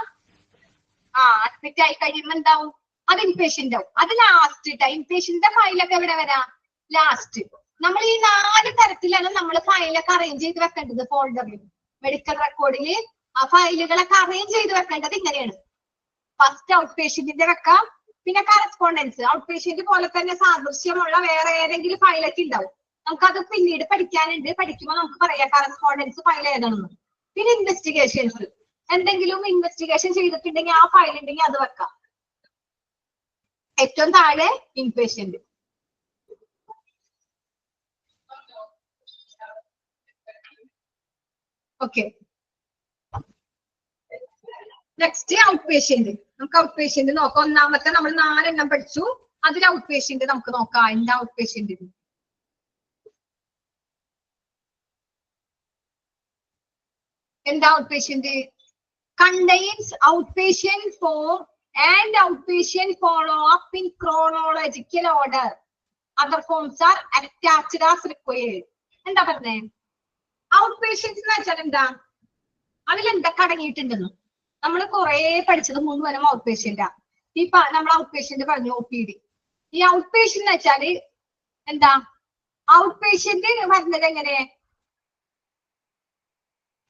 എന്താവും? അത് ഇൻപേഷ്യന്റ് ആവും. അത് ലാസ്റ്റ് ടൈം. ഇൻപേഷ്യന്റിന്റെ ഫയലൊക്കെ എവിടെ വരാം? ലാസ്റ്റ്. നമ്മൾ ഈ 4 തരത്തിലാണ് നമ്മൾ ഫയലൊക്കെ അറേഞ്ച് ചെയ്ത് വെക്കേണ്ടത്. ഫോൾഡറിൽ, മെഡിക്കൽ റെക്കോർഡിൽ ആ ഫയലുകളൊക്കെ അറേഞ്ച് ചെയ്ത് വെക്കേണ്ടത് ഇങ്ങനെയാണ്. ഫസ്റ്റ് ഔട്ട് പേഷ്യന്റിന്റെ വെക്കാം. പിന്നെ കറസ്പോണ്ടൻസ്, ഔട്ട് പേഷ്യന്റ് പോലെ തന്നെ സാദൃശ്യമുള്ള വേറെ ഏതെങ്കിലും ഫയലൊക്കെ ഉണ്ടാവും. നമുക്കത് പിന്നീട് പഠിക്കാനുണ്ട്. പഠിക്കുമ്പോൾ നമുക്ക് പറയാം കറസ്പോണ്ടൻസ് ഫയൽ ഏതാണെന്ന്. പിന്നെ ഇൻവെസ്റ്റിഗേഷൻസ്, എന്തെങ്കിലും ഇൻവെസ്റ്റിഗേഷൻ ചെയ്തിട്ടുണ്ടെങ്കിൽ ആ ഫയൽ ഉണ്ടെങ്കിൽ അത് വെക്കാം. ഏറ്റവും താഴെ inpatient. Okay, next out patient. നമുക്ക് ഔട്ട് പേഷ്യന്റ് നോക്കാം. ഒന്നാമത്തെ നമ്മൾ 4 എണ്ണം പഠിച്ചു. അതിൽ ഔട്ട് പേഷ്യന്റ് നമുക്ക് നോക്കാം. എന്താ ഔട്ട് പേഷ്യന്റ്? എന്താ out patient? Contains out patient form and out patient follow up in chronological order. Other forms R attached as required. എന്താ പറഞ്ഞേ? ഔട്ട് പേഷ്യൻസ് എന്ന് വെച്ചാൽ എന്താ? അതിലെന്തൊക്കെ അടങ്ങിയിട്ടുണ്ടെന്ന് നമ്മൾ കുറെ പഠിച്ചത് മുഴുവനും ഔട്ട് പേഷ്യന്റാ. ഈ നമ്മൾ ഔട്ട് പേഷ്യന്റ് പറഞ്ഞു OPD. ഈ ഔട്ട് പേഷ്യന്റ് എന്ന് വെച്ചാല് എന്താ? ഔട്ട് പേഷ്യന്റ് വരുന്നത് എങ്ങനെ?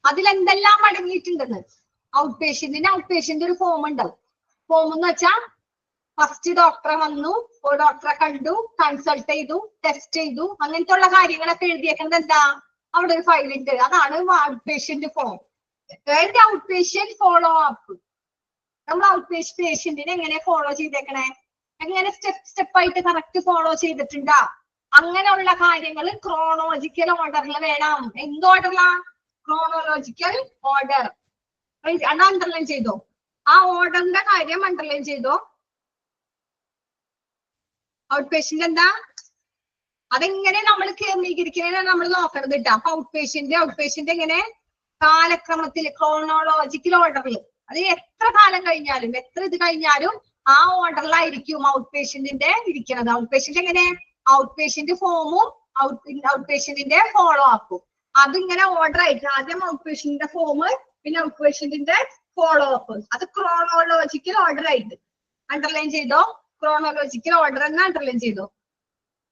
അതിലെന്തെല്ലാം അടങ്ങിയിട്ടുണ്ടെന്ന്. ഔട്ട് പേഷ്യന്റ് ഒരു ഫോം ഉണ്ടാവും. ഫോം എന്ന് വെച്ചാൽ ഫസ്റ്റ് ഡോക്ടറെ വന്നു, ഡോക്ടറെ കണ്ടു, കൺസൾട്ട് ചെയ്തു, ടെസ്റ്റ് ചെയ്തു, അങ്ങനത്തെ ഉള്ള കാര്യങ്ങളൊക്കെ എഴുതിയേക്കുന്നത് എന്താ? അവിടെ ഒരു ഫയൽ ഉണ്ട്. അതാണ് out patient form. Out patient follow up, നമ്മൾ ഔട്ട് പേഷ്യന്റിനെ എങ്ങനെ ഫോളോ ചെയ്തേക്കണേ? എങ്ങനെ സ്റ്റെപ്പ് ആയിട്ട് കറക്റ്റ് ഫോളോ ചെയ്തിട്ടുണ്ടാ? അങ്ങനെയുള്ള കാര്യങ്ങൾ ക്രോണോളജിക്കൽ ഓർഡറിൽ വേണം. എന്ത് ഓർഡറിലാ? Chronological order. അത് അണ്ടർലൈൻ ചെയ്തോ? ആ ഓർഡറിന്റെ കാര്യം അണ്ടർലൈൻ ചെയ്തോ? ഔട്ട് പേഷ്യന്റ് എന്താ? അതെങ്ങനെ നമ്മൾ ക്രമീകരിക്കണേ നമ്മൾ നോക്കണത് കേട്ടോ. അപ്പൊ ഔട്ട് പേഷ്യന്റ് എങ്ങനെ? കാലക്രമത്തിൽ, ക്രോണോളജിക്കൽ ഓർഡറിൽ. അത് എത്ര കാലം കഴിഞ്ഞാലും, എത്ര ഇത് കഴിഞ്ഞാലും ആ ഓർഡറിലായിരിക്കും ഔട്ട് പേഷ്യന്റിന്റെ ഇരിക്കുന്നത്. ഔട്ട് പേഷ്യന്റ് എങ്ങനെ? ഔട്ട് പേഷ്യന്റ് ഫോമും ഔട്ട് പേഷ്യന്റിന്റെ ഫോളോ അപ്പും അതിങ്ങനെ ഓർഡർ ആയിട്ട്. ആദ്യം ഔട്ട് പേഷ്യന്റിന്റെ ഫോം, പിന്നെ ഔട്ട് പേഷ്യന്റിന്റെ ഫോളോ അപ്പ്. അത് ക്രോണോളജിക്കൽ ഓർഡർ ആയിട്ട് അണ്ടർലൈൻ ചെയ്തോ? ക്രോണോളജിക്കൽ ഓർഡർ എന്ന് അണ്ടർലൈൻ ചെയ്തോ?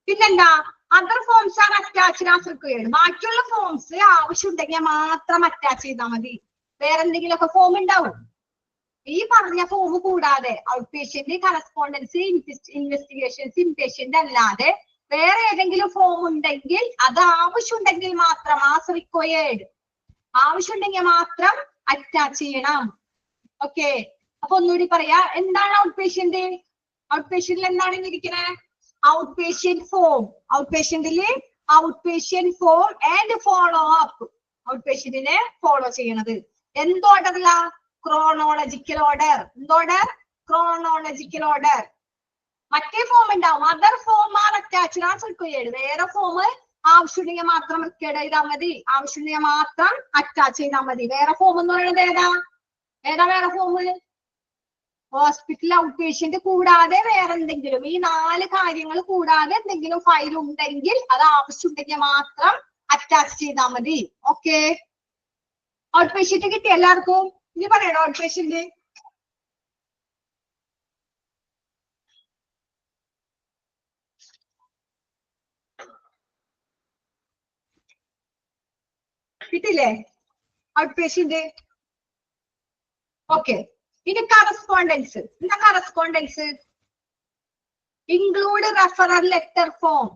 പിന്നെന്താ? Other forms R attached as required. ബാക്കിയുള്ള ഫോംസ് ആവശ്യമുണ്ടെങ്കിൽ മാത്രം അറ്റാച്ച് ചെയ്താൽ മതി. വേറെ എന്തെങ്കിലുമൊക്കെ ഫോം ഉണ്ടാവും. ഈ പറഞ്ഞ ഫോം കൂടാതെ out patient, correspondence, investigations, inpatient അല്ലാതെ വേറെ ഏതെങ്കിലും ഫോം ഉണ്ടെങ്കിൽ അത് ആവശ്യമുണ്ടെങ്കിൽ മാത്രം, ആസ് റിക്വയർഡ്, ആവശ്യമുണ്ടെങ്കിൽ മാത്രം അറ്റാച്ച് ചെയ്യണം. ഓക്കെ, അപ്പൊ ഒന്നുകൂടി പറയാ. എന്താണ് ഔട്ട് പേഷ്യന്റ്? ഔട്ട് പേഷ്യന്റിൽ എന്താണ് ഇരിക്കുന്നത്? Outpatient form. ഔട്ട് പേഷ്യന്റില് outpatient form and follow up. ഔട്ട് പേഷ്യന്റിനെ ഫോളോ ചെയ്യണത് എന്ത് ഓർഡറിലാ? Chronological order. എന്തോർഡർ? Chronological order. മറ്റേ ഫോം ഉണ്ടാവും. Other form are attached as required. വേറെ ഫോം ആവശ്യമുണ്ടെങ്കിൽ മാത്രം റിക്വയർഡ് ചെയ്താൽ മതി. ആവശ്യമുണ്ടെങ്കിൽ മാത്രം അറ്റാച്ച് ചെയ്താൽ മതി. വേറെ ഫോം എന്ന് പറയുന്നത് ഏതാ? വേറെ ഫോം? ഹോസ്പിറ്റൽ ഔട്ട് പേഷ്യന്റ് കൂടാതെ വേറെ എന്തെങ്കിലും, ഈ 4 കാര്യങ്ങൾ കൂടാതെ എന്തെങ്കിലും ഫയൽ ഉണ്ടെങ്കിൽ അത് ആവശ്യമുണ്ടെങ്കിൽ മാത്രം അറ്റാച്ച് ചെയ്താൽ മതി. ഓക്കെ, ഔട്ട് പേഷ്യന്റ് കിട്ടി എല്ലാവർക്കും? ഇനി പറയണോ ഔട്ട് പേഷ്യന്റ്? കിട്ടില്ലേ ഔട്ട് പേഷ്യന്റ്? ഓക്കെ. ഇനി കറസ്പോണ്ടൻസ്. എന്താ correspondence? Include referral letter form.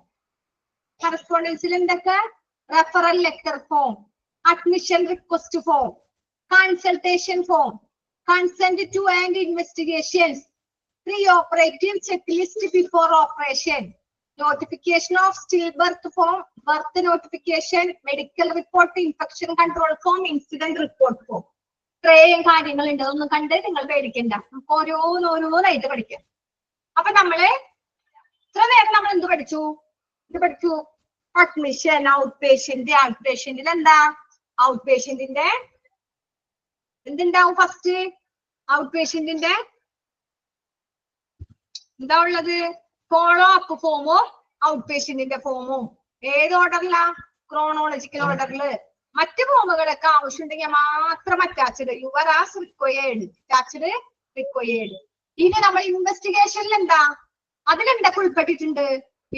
കറസ്പോണ്ടൻസിൽ എന്തൊക്കെ? Referral letter form, admission request form, consultation form, consent to and investigations, preoperative checklist before operation, notification of stillbirth form, birth notification, medical report, infection control form, incident report form. ഇത്രയും കാര്യങ്ങളുണ്ട്. ഒന്നും കണ്ട് നിങ്ങൾ പേടിക്കണ്ട. നമുക്ക് ഓരോന്നോരോന്നായിട്ട് പഠിക്കാം. അപ്പൊ നമ്മള് ഇത്ര നേരം നമ്മൾ എന്ത് പഠിച്ചു? ഇത് പഠിച്ചു അഡ്മിഷൻ, ഔട്ട് പേഷ്യന്റ്. ഔട്ട് പേഷ്യന്റിൽ എന്താ? ഔട്ട് പേഷ്യന്റിന്റെ എന്തുണ്ടാവും? ഫസ്റ്റ് ഔട്ട് പേഷ്യന്റിന്റെ എന്താ ഉള്ളത്? ഫോളോ അപ്പ് ഫോമും ഔട്ട് പേഷ്യന്റിന്റെ ഫോമും. ഏത് ഓർഡറിലാ? ക്രോണോളജിക്കൽ ഓർഡറില്. മറ്റു ഫോമുകളൊക്കെ ആവശ്യമുണ്ടെങ്കിൽ മാത്രം attached. Your as required, attached required. ഇനി നമ്മൾ ഇൻവെസ്റ്റിഗേഷനിൽ എന്താ? അതിലെന്തൊക്കെ ഉൾപ്പെട്ടിട്ടുണ്ട്?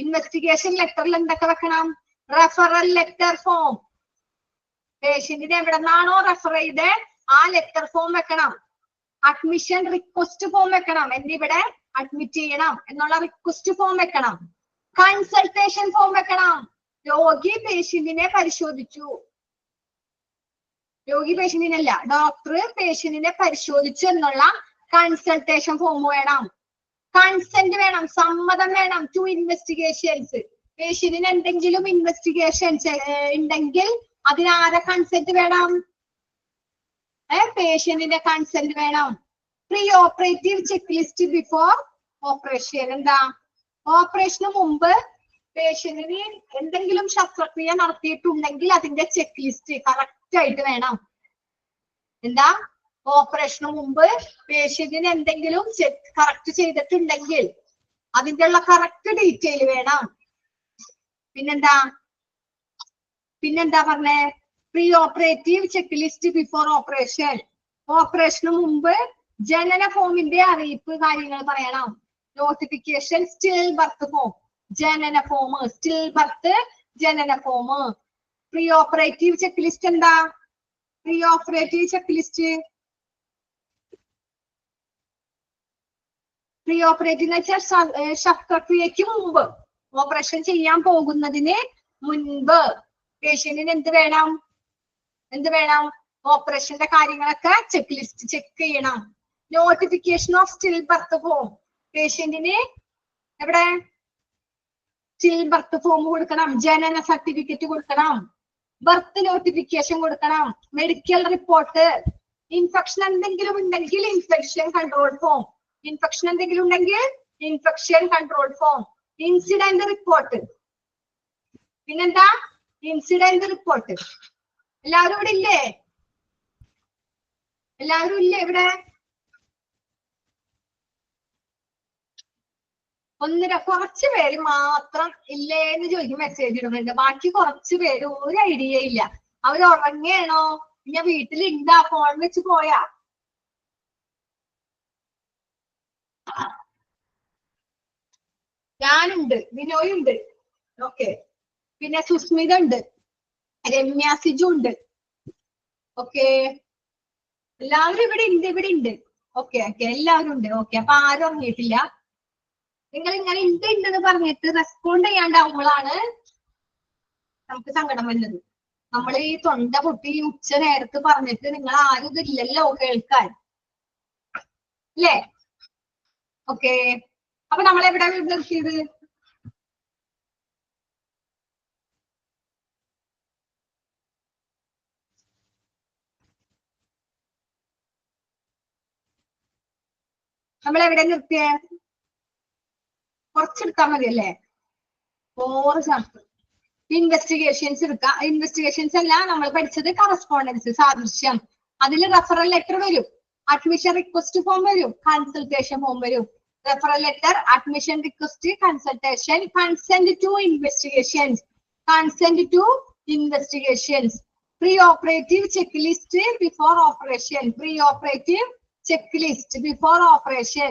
ഇൻവെസ്റ്റിഗേഷൻ ലെറ്ററിൽ എന്തൊക്കെ വെക്കണം? Referral letter form. പേഷ്യന്റിനെ എവിടെ നിന്നാണോ റെഫർ ചെയ്ത് ആ ലെറ്റർ ഫോം വെക്കണം. അഡ്മിഷൻ റിക്വസ്റ്റ് ഫോം വെക്കണം. എന്നിവിടെ അഡ്മിറ്റ് ചെയ്യണം എന്നുള്ള റിക്വസ്റ്റ് ഫോം വെക്കണം. കൺസൾട്ടേഷൻ ഫോം വെക്കണം. രോഗി പേഷ്യന്റിനെ പരിശോധിച്ചു. രോഗി പേഷ്യന്റിനല്ല, ഡോക്ടർ പേഷ്യന്റിനെ പരിശോധിച്ചു എന്നുള്ള കൺസൾട്ടേഷൻ ഫോം വേണം. കൺസെന്റ് വേണം, സമ്മതം വേണം. To investigations. പേഷ്യന്റിന് എന്തെങ്കിലും ഇൻവെസ്റ്റിഗേഷൻസ് ഉണ്ടെങ്കിൽ അതിനാരെ കൺസെന്റ് വേണം? പേഷ്യന്റിന്റെ കൺസെന്റ് വേണം. Pre operative checklist before operation. എന്താ? ഓപ്പറേഷന് മുമ്പ് പേഷ്യന്റിന് എന്തെങ്കിലും ശസ്ത്രക്രിയ നടത്തിയിട്ടുണ്ടെങ്കിൽ അതിന്റെ ചെക്ക് ലിസ്റ്റ് കറക്റ്റ് ആയിട്ട് വേണം. എന്താ? ഓപ്പറേഷന് മുമ്പ് പേഷ്യന്റിന് എന്തെങ്കിലും കറക്റ്റ് ചെയ്തിട്ടുണ്ടെങ്കിൽ അതിന്റെ ഉള്ള കറക്റ്റ് ഡീറ്റെയിൽ വേണം. പിന്നെന്താ പറഞ്ഞേ? Preoperative checklist before operation. ഓപ്പറേഷന് മുമ്പ് ജനന ഫോമിന്റെ അറിയിപ്പ് കാര്യങ്ങൾ പറയണം. നോട്ടിഫിക്കേഷൻ, സ്റ്റിൽ ബർത്ത് ഫോം, ജനന ഫോം, സ്റ്റിൽ ബർത്ത് ജനന form. Preoperative checklist എന്താ? Preoperative checklist preoperative എന്ന് വെച്ചാൽ ശസ്ത്രക്രിയക്ക് മുമ്പ്, ഓപ്പറേഷൻ ചെയ്യാൻ പോകുന്നതിന് മുൻപ് പേഷ്യന്റിന് എന്ത് വേണം? ഓപ്പറേഷന്റെ കാര്യങ്ങളൊക്കെ ചെക്ക് ലിസ്റ്റ് ചെക്ക് ചെയ്യണം. Notification of stillbirth form. പേഷ്യന്റിന് എവിടെ സ്റ്റിൽ ബർത്ത് ഫോം കൊടുക്കണം. ജനന സർട്ടിഫിക്കറ്റ് കൊടുക്കണം. ബർത്ത് നോട്ടിഫിക്കേഷൻ കൊടുക്കണം. Medical report. ഇൻഫെക്ഷൻ എന്തെങ്കിലും ഉണ്ടെങ്കിൽ ഇൻഫെക്ഷൻ കൺട്രോൾ ഫോം. ഇൻഫെക്ഷൻ എന്തെങ്കിലും ഉണ്ടെങ്കിൽ infection control form. Incident report. പിന്നെന്താ? Incident report. എല്ലാവരും ഇവിടെ ഇല്ലേ? എല്ലാവരും ഇല്ലേ ഇവിടെ? കുറച്ച് പേര് മാത്രം ഇല്ലേ എന്ന് ചോദിക്കും, മെസ്സേജ് ഇടുന്നുണ്ട്. ബാക്കി കുറച്ച് പേര് ഒരു ഐഡിയ ഇല്ല. അവർ ഉറങ്ങിയാണോ? ഞാൻ വീട്ടിലുണ്ടാ? ഫോൺ വെച്ച് പോയാ? ഞാനുണ്ട്, വിനോയുണ്ട്, ഓക്കെ. പിന്നെ സുസ്മിത ഉണ്ട്, രമ്യ സിജു ഉണ്ട്. ഓക്കെ, എല്ലാവരും ഇവിടെ ഉണ്ട്. ഓക്കെ, എല്ലാവരും ഉണ്ട്. ഓക്കെ, അപ്പൊ ആരും ഉറങ്ങിയിട്ടില്ല. നിങ്ങൾ ഇങ്ങനെ ഉണ്ടെന്ന് പറഞ്ഞിട്ട് റെസ്പോണ്ട് ചെയ്യാണ്ടാവുമ്പോഴാണ് നമുക്ക് സങ്കടം വരുന്നത്. നമ്മൾ ഈ തൊണ്ട പൊട്ടി ഉച്ച നേരത്ത് പറഞ്ഞിട്ട് നിങ്ങൾ ആരും ഇതില്ലല്ലോ കേൾക്കാൻ, അല്ലേ? ഓക്കെ, അപ്പൊ നമ്മൾ എവിടെ നിർത്തിയത്? നമ്മൾ എവിടെ നിർത്തിയ? കുറച്ചെടുക്കാൻ മതിയല്ലേ? 4 ചാപ്റ്റർ. ഇൻവെസ്റ്റിഗേഷൻസ് എടുക്കാം. ഇൻവെസ്റ്റിഗേഷൻസ് അല്ല നമ്മൾ പഠിച്ചത് കറസ്പോണ്ടൻസ്, സാദൃശ്യം. അതിൽ റെഫറൽ ലെറ്റർ വരും, അഡ്മിഷൻ റിക്വസ്റ്റ് ഫോം വരും, കൺസൾട്ടേഷൻ ഫോം വരും. Referral letter, admission request, consultation, consent to investigations, consent to investigations. Pre-operative checklist before operation. Pre-operative checklist before operation.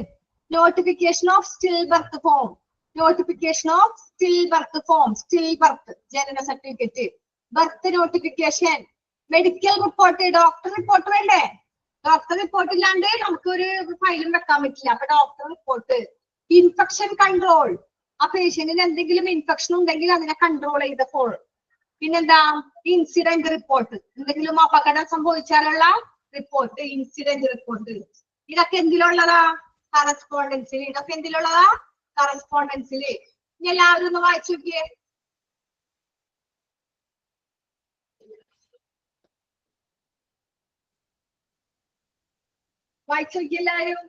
Notification of stillbirth form. Notification of stillbirth form. Stillbirth. Janana certificate. Birth notification. Medical report. Doctor report വേണ്ടേ? Doctor report ഇല്ലാണ്ട് നമുക്ക് ഒരു ഫയലും വെക്കാൻ പറ്റില്ല. അപ്പൊ doctor report. Infection control. ആ പേഷ്യന്റിന് എന്തെങ്കിലും ഇൻഫെക്ഷൻ ഉണ്ടെങ്കിൽ അതിനെ കൺട്രോൾ ചെയ്തപ്പോൾ. പിന്നെന്താ? Incident report. എന്തെങ്കിലും അപകടം സംഭവിച്ചാലുള്ള റിപ്പോർട്ട്, ഇൻസിഡന്റ് റിപ്പോർട്ട്. ഇതൊക്കെ എന്തിലുള്ളതാ? കറസ്പോണ്ടൻസിൽ. ഇതൊക്കെ എന്തിലുള്ളതാ? കറസ്പോണ്ടൻസിൽ. ഇനി എല്ലാവരും ഒന്ന് വായിച്ചു നോക്കിയേ. വായിച്ചു നോക്കിയ എല്ലാവരും.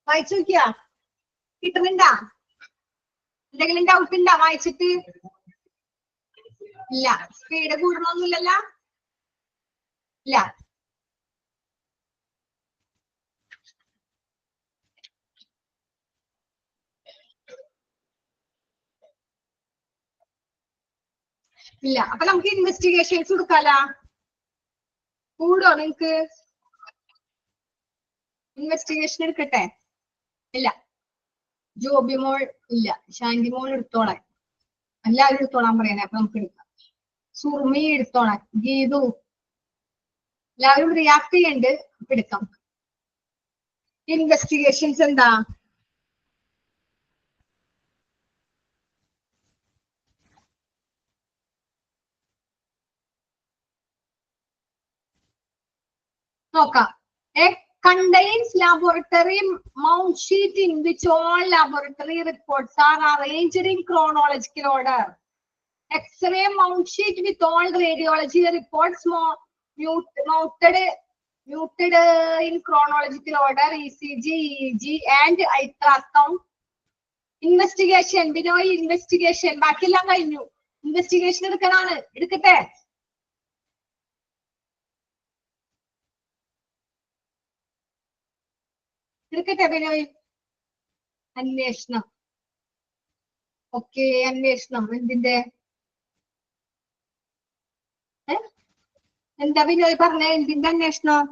വായിച്ചു നോക്കിയ കിട്ടുന്നുണ്ടാ? എന്തെങ്കിലും ഡൗട്ട് ഉണ്ടാ വായിച്ചിട്ട്? ഇല്ല. സ്പീഡ് കൂടണമൊന്നുമില്ലല്ലോ? ഇല്ല. ഇല്ല. അപ്പൊ നമുക്ക് ഇൻവെസ്റ്റിഗേഷൻസ് കൊടുക്കാലോ. കൂടോ നിങ്ങക്ക്? ഇൻവെസ്റ്റിഗേഷൻ എടുക്കട്ടെ? ഇല്ല. ജോബിമോൾ ഇല്ല. ശാന്തിമോൾ എടുത്തോളാൻ. എല്ലാവരും എടുത്തോളാൻ പറയണേ. അപ്പൊ നമുക്ക് എടുക്കാം. സുർമി എടുത്തോളാൻ. ഗീതു എല്ലാവരും റിയാക്ട് ചെയ്യണ്ട്. അപ്പൊ എടുക്കാം. ഇൻവെസ്റ്റിഗേഷൻസ് എന്താ? നോക്കാം. Contains laboratory mount sheet in which all laboratory reports are arranged in chronological order. X-ray mount sheet with all radiology reports mounted in chronological order. ECG, EEG, and ultrasound. Investigation. Binoy investigation. ബാക്കിയെല്ലാം കഴിഞ്ഞു. Investigation എടുക്കാനാണ്. എടുക്കട്ടെ? എടുക്കട്ടെ ബിനോയ്? അന്വേഷണം. Okay. അന്വേഷണം എന്തിന്റെ? എന്താ ബിനോയ് പറഞ്ഞ? എന്തിന്റെ അന്വേഷണം?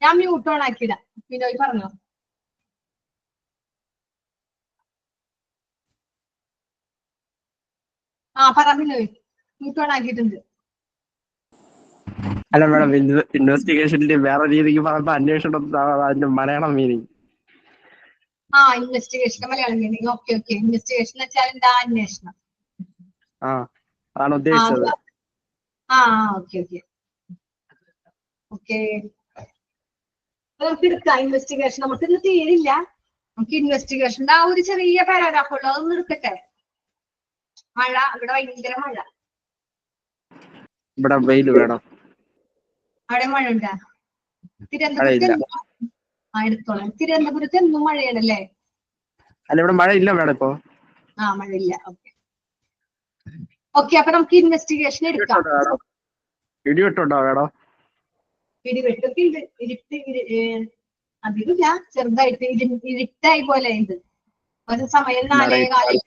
ഞാൻ മ്യൂട്ട് ഓൺ ആക്കിയില്ല. ബിനോയ് പറഞ്ഞോ. പറ ബിനോയ്. മ്യൂട്ട് ഓൺ ആക്കിയിട്ടുണ്ട്. അല്ല മാഡം, ഇൻവെസ്റ്റിഗേഷനിൽ വേറെ രീതിക്ക് പറയുമ്പോ അന്വേഷണം അതിന്റെ Malayalam meaning. Investigation Malayalam meaning. Okay okay. Investigation വെച്ചാൽ എന്താ? അന്വേഷണം. അതാണ് ഉദ്ദേശിച്ചത്. Okay okay okay. നമുക്ക് എടുക്കാം ഇൻവെസ്റ്റിഗേഷൻ. നമുക്ക് ഇന്ന് തീരില്ല. നമുക്ക് ഇൻവെസ്റ്റിഗേഷന്റെ ആ ഒരു ചെറിയ പാരാഗ്രാഫ് ഉള്ളു. അതൊന്നും എടുക്കട്ടെ? മഴ. ഇവിടെ ഭയങ്കര മഴ. ഇവിടെ വെയിൽ വേണം. അവിടെ മഴ ഉണ്ടാ? തിരുവനന്തപുരത്ത് എടുത്തോളാം. തിരുവനന്തപുരത്ത് എന്നും മഴയാണല്ലേ? അല്ല, ഇവിടെ മഴ ഇല്ല മേഡം ഇപ്പൊ. മഴയില്ല. Okay okay. അപ്പൊ നമുക്ക് ഇൻവെസ്റ്റിഗേഷൻ എടുക്കാം. ഇടിവെട്ടുണ്ടോ മേഡം? ഇടിവെട്ടൊക്കെ ഉണ്ട്. അധികമില്ല. ചെറുതായിട്ട് ഇരുട്ടായി പോലെ ഉണ്ട്. ഒരു സമയം 4:15.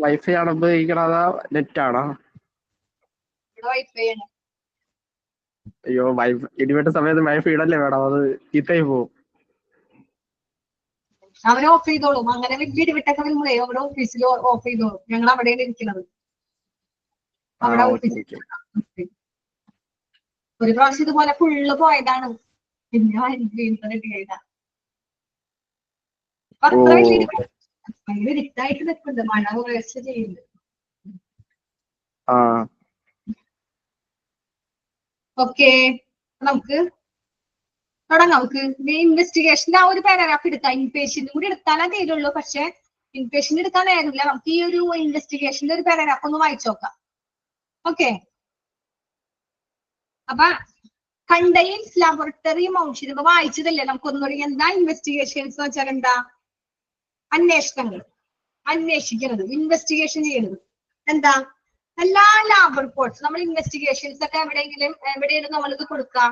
വൈഫൈ ആണോ ഉപയോഗിക്കണത്? നെറ്റ് ആണോ? വൈഫൈ ആണ്. അയ്യോ, ഇടിവെട്ട സമയത്ത് വൈഫൈ ഇടല്ലേ മേഡം, അത് ചീത്തയായി പോവും. അവരെ ഓഫ് ചെയ്തോളും. അങ്ങനെ വലിയ ഇടിവെട്ടൊക്കെ വരുമ്പോഴേ അവിടെ ഓഫീസിൽ ഓഫ് ചെയ്തോളും. ഞങ്ങൾ അവിടെയാണ് ഇരിക്കുന്നത്. അവിടെ ഓഫീസിൽ ഒരു പ്രാവശ്യം ഇതുപോലെ ഫുള്ള് പോയതാണ്. പിന്നെ റെഡിയായതാ. ഭയങ്കര ഇരുട്ടായിട്ട് നിൽക്കുന്നുണ്ട്. മഴ കുറേശ്ശെ ചെയ്യുന്നുണ്ട്. ഓക്കെ. നമുക്ക് തുടങ്ങാം. നമുക്ക് ഇൻവെസ്റ്റിഗേഷന്റെ ആ ഒരു പാരാഗ്രാഫ് എടുക്കാം. ഇൻപേഷ്യന്റ് കൂടി എടുത്താലേ തീരുള്ളൂ. പക്ഷെ ഇൻപേഷ്യന്റ് എടുക്കാൻ നേരില്ല. നമുക്ക് ഈ ഒരു ഇൻവെസ്റ്റിഗേഷന്റെ ഒരു പാരാഗ്രാഫ് ഒന്ന് വായിച്ചു നോക്കാം. ഓക്കെ. അപ്പൊ കണ്ടെയ്ൻസ് ലാബോറട്ടറി മൗണ്ട് ഷീറ്റ്. അപ്പൊ വായിച്ചതല്ലേ? നമുക്കൊന്നുകൂടി എന്താ ഇൻവെസ്റ്റിഗേഷൻസ് എന്ന് വെച്ചാൽ എന്താ? അന്വേഷണങ്ങൾ. അന്വേഷിക്കുന്നത്, ഇൻവെസ്റ്റിഗേഷൻ ചെയ്യുന്നത്. എന്താ? എല്ലാ ലാബ് റിപ്പോർട്ട്സ് നമ്മൾ ഇൻവെസ്റ്റിഗേഷൻസ് ഒക്കെ എവിടെയാണ് നമ്മളിത് കൊടുക്കുക?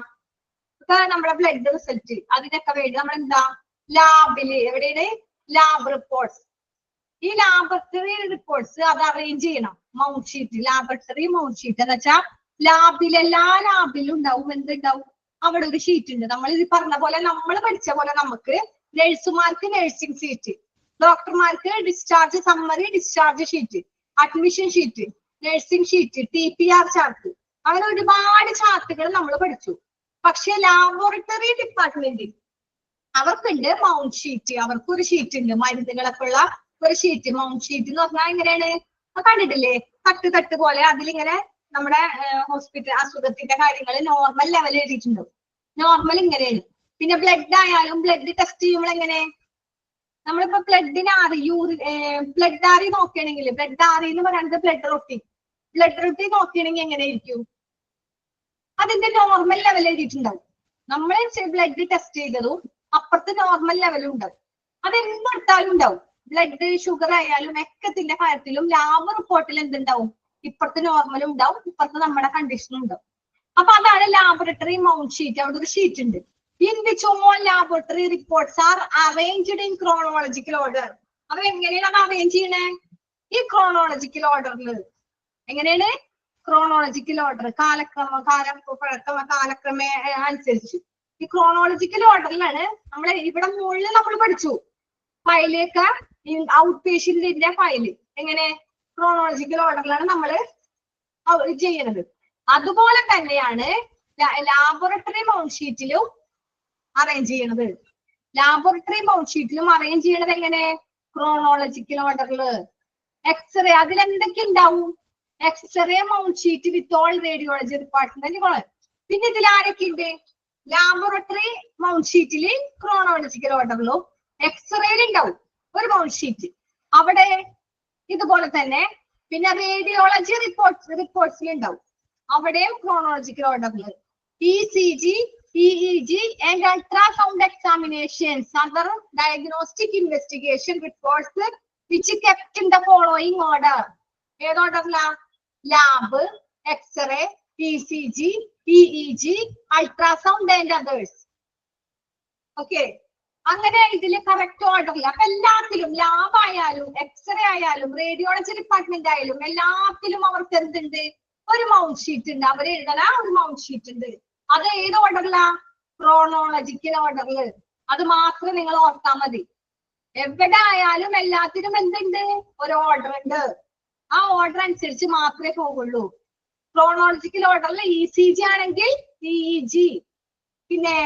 ഇപ്പൊ നമ്മുടെ ബ്ലഡ് റിസൾട്ട് അതിനൊക്കെ വേണ്ടി നമ്മൾ എന്താ ലാബില് എവിടെയാണ് ലാബ് റിപ്പോർട്ട്സ്. ഈ ലാബറട്ടറി റിപ്പോർട്ട്സ് അത് അറേഞ്ച് ചെയ്യണം. Mount sheet, laboratory mount sheet എന്ന് വെച്ചാൽ എല്ലാ ലാബിലും ഉണ്ടാവും. എന്തുണ്ടാവും? അവിടെ ഒരു ഷീറ്റ് ഉണ്ട്. നമ്മൾ ഇത് പറഞ്ഞ പോലെ നമ്മൾ പഠിച്ച പോലെ നമുക്ക് നഴ്സുമാർക്ക് നഴ്സിംഗ് ഷീറ്റ്, ഡോക്ടർമാർക്ക് discharge summary discharge sheet, admission sheet, nursing sheet, TPR chart, അങ്ങനെ ഒരുപാട് ചാർട്ടുകൾ നമ്മൾ പഠിച്ചു. പക്ഷെ ലാബോറട്ടറി ഡിപ്പാർട്ട്മെന്റിൽ അവർക്കുണ്ട് മൗണ്ട് ഷീറ്റ്. അവർക്ക് ഒരു ഷീറ്റ് ഉണ്ട്, മരുന്നുകളൊക്കെ ഉള്ള ഒരു ഷീറ്റ്. മൗണ്ട് ഷീറ്റ് എന്ന് പറഞ്ഞാൽ എങ്ങനെയാണ് കണ്ടിട്ടില്ലേ? തട്ട് പോലെ അതിലിങ്ങനെ നമ്മുടെ ഹോസ്പിറ്റൽ അസുഖത്തിന്റെ കാര്യങ്ങൾ നോർമൽ ലെവൽ എഴുതിയിട്ടുണ്ടാവും. നോർമൽ ഇങ്ങനെയാണ്. പിന്നെ ബ്ലഡ് ആയാലും ബ്ലഡ് ടെസ്റ്റ് ചെയ്യുമ്പോൾ എങ്ങനെ നമ്മളിപ്പോ ബ്ലഡിന് ബ്ലഡ് ആറി നോക്കുകയാണെങ്കിൽ ബ്ലഡ് ആറി എന്ന് പറയുന്നത് ബ്ലഡ് റൊട്ടി നോക്കുകയാണെങ്കിൽ എങ്ങനെ ഇരിക്കും? അതിന്റെ നോർമൽ ലെവൽ എഴുതിയിട്ടുണ്ടാവും. നമ്മൾ ബ്ലഡ് ടെസ്റ്റ് ചെയ്തതും അപ്പുറത്ത് നോർമൽ ലെവലും ഉണ്ടാവും. അതെന്തെടുത്താലും ഉണ്ടാവും. ബ്ലഡ് ഷുഗർ ആയാലും എക്കത്തിന്റെ കാര്യത്തിലും ലാബ് റിപ്പോർട്ടിൽ എന്തുണ്ടാവും? ഇപ്പുറത്ത് നോർമലും ഉണ്ടാവും, ഇപ്പുറത്ത് നമ്മുടെ കണ്ടീഷനും ഉണ്ടാവും. അപ്പൊ അതാണ് ലാബറട്ടറി മൗണ്ട് ഷീറ്റ്. അവിടെ ഒരു ഷീറ്റ് ഉണ്ട്. In which all laboratory reports are arranged in chronological order. അപ്പൊ എങ്ങനെയാണ് അറേഞ്ച് ചെയ്യണേ? ഈ chronological ഓർഡറിൽ. എങ്ങനെയാണ്? chronological order, കാലക്രമ അനുസരിച്ച്. ഈ chronological ഓർഡറിലാണ് നമ്മളെ ഇവിടെ മുകളിൽ നമ്മൾ പഠിച്ചു. ഫയലൊക്കെ ഔട്ട് പേഷ്യന്റിന്റെ ഫയല് എങ്ങനെ chronological ഓർഡറിലാണ് നമ്മൾ ചെയ്യുന്നത്. അതുപോലെ തന്നെയാണ് ലാബോറട്ടറി മൗണ്ട് ഷീറ്റിലും അറേഞ്ച് ചെയ്യണത്. ലാബോറട്ടറി മൗണ്ട് ഷീറ്റിലും അറേഞ്ച് ചെയ്യണത് എങ്ങനെ? ക്രോണോളജിക്കൽ ഓർഡറിൽ. എക്സ്റേ അതിലെന്തൊക്കെ ഉണ്ടാവും? X-ray mount sheet with all radiology department. പിന്നെ ഇതിൽ ആരൊക്കെ ഉണ്ട്? ലാബോറട്ടറി മൗണ്ട് ഷീറ്റില് ക്രോണോളജിക്കൽ ഓർഡറിലും എക്സ്റേയിൽ ഉണ്ടാവും ഒരു മൗണ്ട് ഷീറ്റ്. അവിടെ ഇതുപോലെ തന്നെ പിന്നെ റേഡിയോളജി റിപ്പോർട്ട്സിൽ ഉണ്ടാവും. അവിടെയും ക്രോണോളജിക്കൽ ഓർഡറിൽ. ECG, EEG and ultrasound examinations, other diagnostic investigation reports which kept in the following order. ഏത് ഓർഡറിലാ? Lab, x-ray, ECG, EEG, ultrasound and others. ഓക്കെ, അങ്ങനെ ഇതില് കറക്റ്റ് ഓർഡറിൽ. അപ്പൊ എല്ലാത്തിലും ലാബ് ആയാലും എക്സ്റേ ആയാലും റേഡിയോളജി ഡിപ്പാർട്ട്മെന്റ് ആയാലും എല്ലാത്തിലും അവർക്ക് എന്തുണ്ട്? ഒരു മൗണ്ട് ഷീറ്റ് ഉണ്ട്. അവർ എഴുതല ഒരു മൗണ്ട് ഷീറ്റ് ഉണ്ട്. അത് ഏത് ഓർഡറിലാ? ക്രോണോളജിക്കൽ ഓർഡറിൽ. അത് മാത്രം നിങ്ങൾ ഓർത്താൽ മതി. എവിടെ ആയാലും എല്ലാത്തിനും എന്തുണ്ട്? ഒരു ഓർഡർ ഉണ്ട്. ആ ഓർഡർ അനുസരിച്ച് മാത്രമേ പോകുള്ളൂ. ക്രോണോളജിക്കൽ ഓർഡറിൽ ECG ആണെങ്കിൽ EEG, പിന്നെ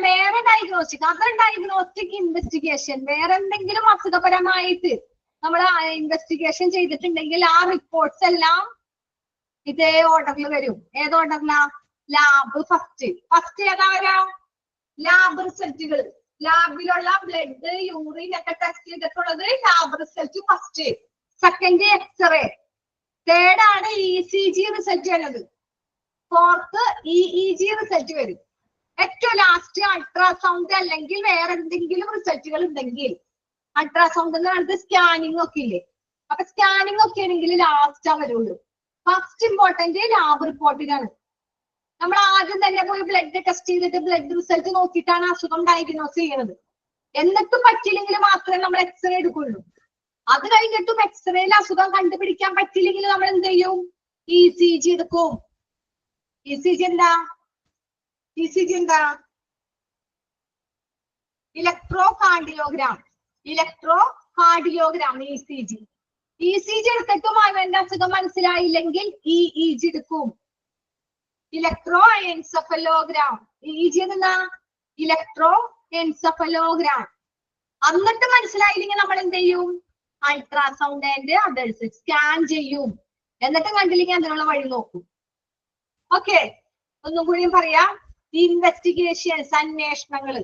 വേറെ ഡയഗ്നോസ്റ്റിക്, അതർ ഡയഗ്നോസ്റ്റിക് ഇൻവെസ്റ്റിഗേഷൻ, വേറെ എന്തെങ്കിലും അസുഖപരമായിട്ട് നമ്മൾ ഇൻവെസ്റ്റിഗേഷൻ ചെയ്തിട്ടുണ്ടെങ്കിൽ ആ റിപ്പോർട്ട്സ് എല്ലാം ഇതേ ഓർഡറിൽ വരും. ഏത് ഓർഡറിലാ? ലാബ് ഫസ്റ്റ് ഏതാ വരാ? ലാബ് റിസൾട്ടുകൾ. ലാബിലുള്ള ബ്ലഡ്, യൂറിൻ ഒക്കെ ടെസ്റ്റ് ചെയ്തിട്ടുള്ളത് lab result first. Second x-ray. Third ആണ് ECG റിസൾട്ട് വരുന്നത്. ഫോർത്ത് EEG റിസൾട്ട് വരും. ഏറ്റവും ലാസ്റ്റ് അൾട്രാസൗണ്ട് അല്ലെങ്കിൽ വേറെ എന്തെങ്കിലും റിസൾട്ടുകൾ ഉണ്ടെങ്കിൽ. അൾട്രാസൗണ്ട് എന്ന് പറയുന്നത് സ്കാനിങ് ഒക്കെ ഇല്ലേ? അപ്പൊ സ്കാനിങ് ഒക്കെ ആണെങ്കിൽ ലാസ്റ്റാ വരുള്ളൂ. ഫസ്റ്റ് ഇമ്പോർട്ടന്റ് ലാബ് റിപ്പോർട്ടിനാണ്. നമ്മൾ ആദ്യം തന്നെ പോയി ബ്ലഡ് ടെസ്റ്റ് ചെയ്തിട്ട് ബ്ലഡ് റിസൾട്ട് നോക്കിയിട്ടാണ് അസുഖം ഡയഗ്നോസ് ചെയ്യുന്നത്. എന്നിട്ടും പറ്റില്ലെങ്കിൽ മാത്രമേ നമ്മൾ എക്സ്റേ എടുക്കുള്ളൂ. അത് കഴിഞ്ഞിട്ടും എക്സ്റേയിൽ അസുഖം കണ്ടുപിടിക്കാൻ പറ്റില്ലെങ്കിൽ നമ്മൾ എന്ത് ചെയ്യും? ECG എടുക്കും. ECG എന്താ? Electro cardiogram. ECG എടുത്തിട്ടും അവന്റെ അസുഖം മനസ്സിലായില്ലെങ്കിൽ EEG എടുക്കും. Electro encephalogram. EEG എന്താ? Electro encephalogram. എന്നിട്ട് മനസ്സിലായില്ലെങ്കിൽ നമ്മൾ എന്ത് ചെയ്യും? അൾട്രാസൗണ്ട് ആൻഡ് അതേഴ്സ് സ്കാൻ ചെയ്യും. എന്നിട്ട് കണ്ടില്ലെങ്കിൽ അതിനുള്ള വഴി നോക്കും. ഓക്കെ, ഒന്നും കൂടിയും പറയാം. ഇൻവെസ്റ്റിഗേഷൻസ്, അന്വേഷണങ്ങൾ,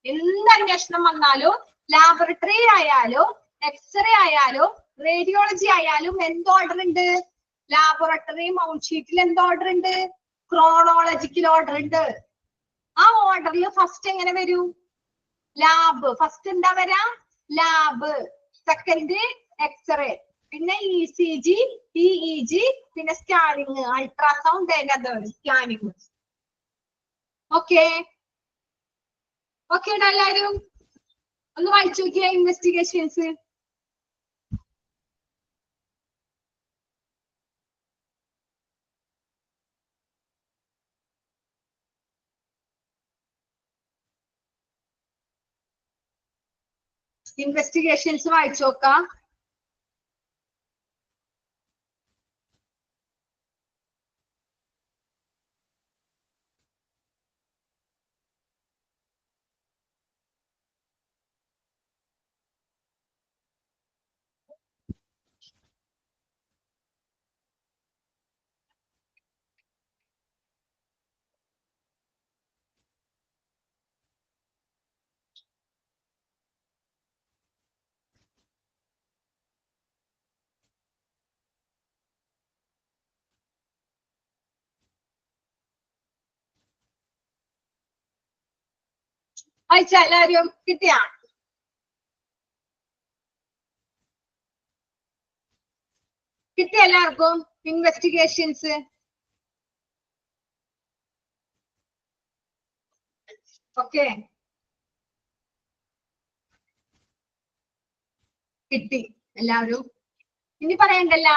എന്ത് അന്വേഷണം വന്നാലും ലാബറട്ടറി ആയാലും എക്സ്റേ ആയാലും റേഡിയോളജി ആയാലും എന്ത് ഓർഡർ ഉണ്ട്? ലാബറട്ടറി മൗണ്ട് ഷീറ്റിൽ എന്ത് ഓർഡർ ഉണ്ട്? ക്രോണോളജിക്കൽ ഓർഡർ ഉണ്ട്. ആ ഓർഡറിൽ ഫസ്റ്റ് എങ്ങനെ വരൂ? ലാബ് ഫസ്റ്റ് എന്താ വരാ? ലാബ്, സെക്കൻഡ് എക്സ്റേ, പിന്നെ ECG, EEG, പിന്നെ സ്കാനിങ്, അൾട്രാസൗണ്ട് അതേപോലെ സ്കാനിങ്. ഓക്കെ ഓക്കേടാ എല്ലാരും? ഒന്ന് വായിച്ചു നോക്കിയ ഇൻവെസ്റ്റിഗേഷൻസ്. ഇൻവെസ്റ്റിഗേഷൻസ് വായിച്ചു നോക്കാം. വായിച്ച എല്ലാരും കിട്ടിയാ? കിട്ടിയ എല്ലാവർക്കും ഇൻവെസ്റ്റിഗേഷൻസ്? ഓക്കെ കിട്ടി എല്ലാവരും. ഇനി പറയണ്ടല്ല,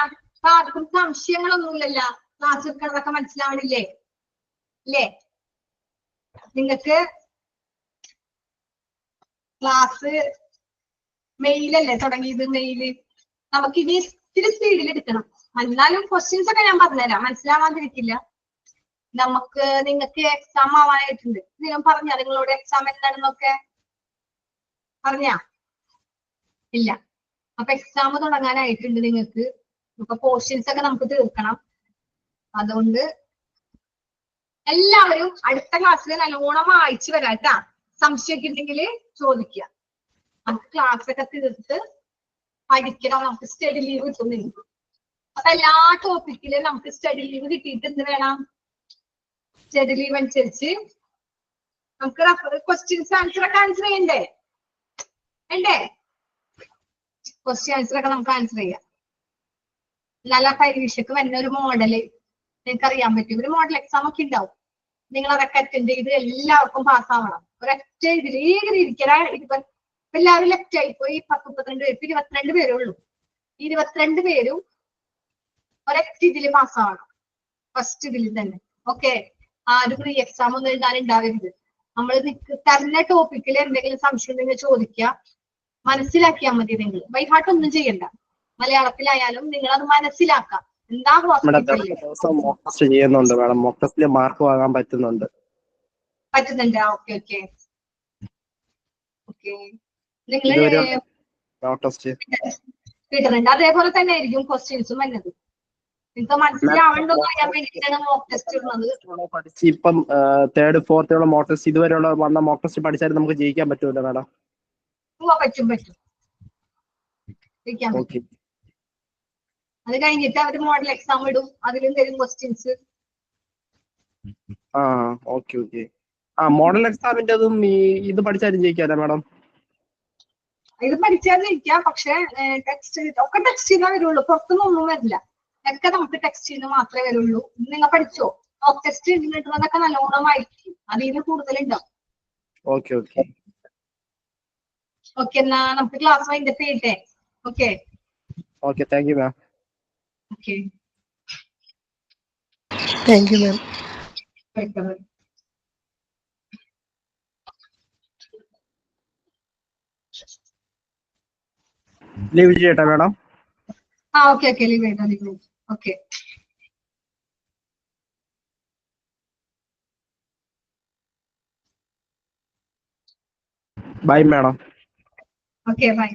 ആർക്കും സംശയങ്ങളൊന്നുമില്ലല്ല. ക്ലാസ് എടുക്കണതൊക്കെ മനസ്സിലാവണില്ലേ? ഇല്ലേ? നിങ്ങൾക്ക് ക്ലാസ് മെയിലല്ലേ തുടങ്ങിയത്? മെയില് നമുക്കിനി ഇത്തിരി സ്പീഡിൽ എടുക്കണം. എന്നാലും ക്വസ്റ്റ്യൻസ് ഒക്കെ ഞാൻ പറഞ്ഞുതരാം, മനസ്സിലാവാതിരിക്കില്ല. നമുക്ക് നിങ്ങൾക്ക് എക്സാം ആവാനായിട്ടുണ്ട്. ഞാൻ പറഞ്ഞ നിങ്ങളോട് എക്സാം എന്താണെന്നൊക്കെ പറഞ്ഞ ഇല്ല. അപ്പൊ എക്സാം തുടങ്ങാനായിട്ടുണ്ട് നിങ്ങൾക്ക്. അപ്പൊ പോർഷൻസ് ഒക്കെ നമുക്ക് തീർക്കണം. അതുകൊണ്ട് എല്ലാവരും അടുത്ത ക്ലാസ്സിൽ നല്ലോണം വായിച്ചു വരാം കേട്ടാ. സംശയമൊക്കെ ഉണ്ടെങ്കിൽ ചോദിക്കുക. നമുക്ക് ക്ലാസ് ഒക്കെ തീർത്ത് പഠിക്കണം. നമുക്ക് സ്റ്റഡി ലീവ് കിട്ടുന്നില്ല. അപ്പൊ എല്ലാ ടോപ്പിക്കിലും നമുക്ക് സ്റ്റഡി ലീവ് കിട്ടിയിട്ട് എന്ത് വേണം? സ്റ്റഡി ലീവ് അനുസരിച്ച് നമുക്ക് ക്വസ്റ്റ്യൻസ് ആൻസർ ഒക്കെ ആൻസർ ചെയ്യണ്ടേ? വേണ്ടേ? ക്വസ്റ്റ്യൻ ആൻസർ ഒക്കെ നമുക്ക് ആൻസർ ചെയ്യാം. നല്ല പരീക്ഷയ്ക്ക് വരുന്ന ഒരു മോഡല് നിങ്ങൾക്ക് അറിയാൻ പറ്റും. ഒരു മോഡൽ എക്സാം ഒക്കെ ഉണ്ടാവും. നിങ്ങൾ അതൊക്കെ അറ്റൻഡ് ചെയ്ത് എല്ലാവർക്കും പാസ്സാവണം. ഒരൊറ്റ ഇതിൽ ഏകദേശം ഇരിക്കല. എല്ലാവരും ലെഫ്റ്റ് ആയി പോയി. 10-32 പേര്, 22 പേരേ ഉള്ളൂ. 22 പേരും ഒരൊറ്റ ഇതില് പാസ്സാവണം. ഫസ്റ്റ് ഇതിൽ തന്നെ. ഓക്കെ, ആരും റീ എക്സാം ഒന്നും എഴുതാനുണ്ടാവരുത്. നമ്മൾ തരുന്ന ടോപ്പിക്കിൽ എന്തെങ്കിലും സംശയം ഉണ്ടെങ്കിൽ ചോദിക്കുക. മനസ്സിലാക്കിയാൽ മതി. നിങ്ങൾ ബൈ ഹാർട്ട് ഒന്നും ചെയ്യണ്ട. മലയാളത്തിലായാലും നിങ്ങൾ അത് മനസ്സിലാക്കാം. എന്താ ചെയ്യുന്നുണ്ട് മാഡം. മോക്ക് ടെസ്റ്റില് മാർക്ക് വാങ്ങാൻ പറ്റുന്നുണ്ട്. പറ്റുന്നുണ്ട്. Okay okay okay. നിങ്ങൾ കിട്ടുന്നുണ്ട്. അതേപോലെ തന്നെ ആയിരിക്കും ക്വസ്റ്റ്യൻസും വരുന്നത്. നിങ്ങൾക്ക് മനസ്സിലാവണ്ടോ അറിയാൻ വേണ്ടിയിട്ടാണ് മോക്ക് ടെസ്റ്റ് ഇടുന്നത്. ഇപ്പം തേർഡ് ഫോർത്ത് മോക്ക് ടെസ്റ്റ് ഇതുവരെയുള്ള വന്ന മോക്ക് ടെസ്റ്റ് പഠിച്ചാൽ നമുക്ക് ജയിക്കാൻ പറ്റുമല്ലോ മാഡം? പറ്റും പറ്റും ജയിക്കാൻ പറ്റും. അത് കഴിഞ്ഞിട്ട് അവര് മോഡൽ എക്സാം ഇടും. അതിലും തരും ക്വസ്റ്റ്യൻസ്. ആ ഓക്കെ ഓക്കെ. ആ മോഡൽ എക്സാമിന്റെതും ഇത് പഠിച്ചാലും ജയിക്കാല്ലേ മാഡം? ഇത് പഠിച്ചാൽ ജയിക്കാം. പക്ഷെ ടെക്സ്റ്റ് ഒക്കെ ടെക്സ്റ്റ് ചെയ്താൽ വരുള്ളൂ. പുറത്തുനിന്ന് ഒന്നും വരില്ല. ഒക്കെ നമുക്ക് ടെക്സ്റ്റ് ചെയ്യുന്ന മാത്രമേ വരുള്ളൂ. നിങ്ങൾ പഠിച്ചോ? മോക്ക് ടെസ്റ്റ് കിട്ടുന്നതൊക്കെ നല്ലോണം വായിക്കും. അതിന് കൂടുതലുണ്ടാവും. ഓക്കെ ഓക്കെ ഓക്കെ, എന്നാ നമുക്ക് ക്ലാസ് വൈൻഡപ്പ് ചെയ്യട്ടെ. Okay okay. Thank you ma'am. Okay thank you ma'am. Leave ചെയ്യട്ടെ മാഡം? ആ ഓക്കെ ഓക്കെ ലീവ് ചെയ്തോ, ലീവ് ചെയ്തോ. Okay bye madam. Okay bye.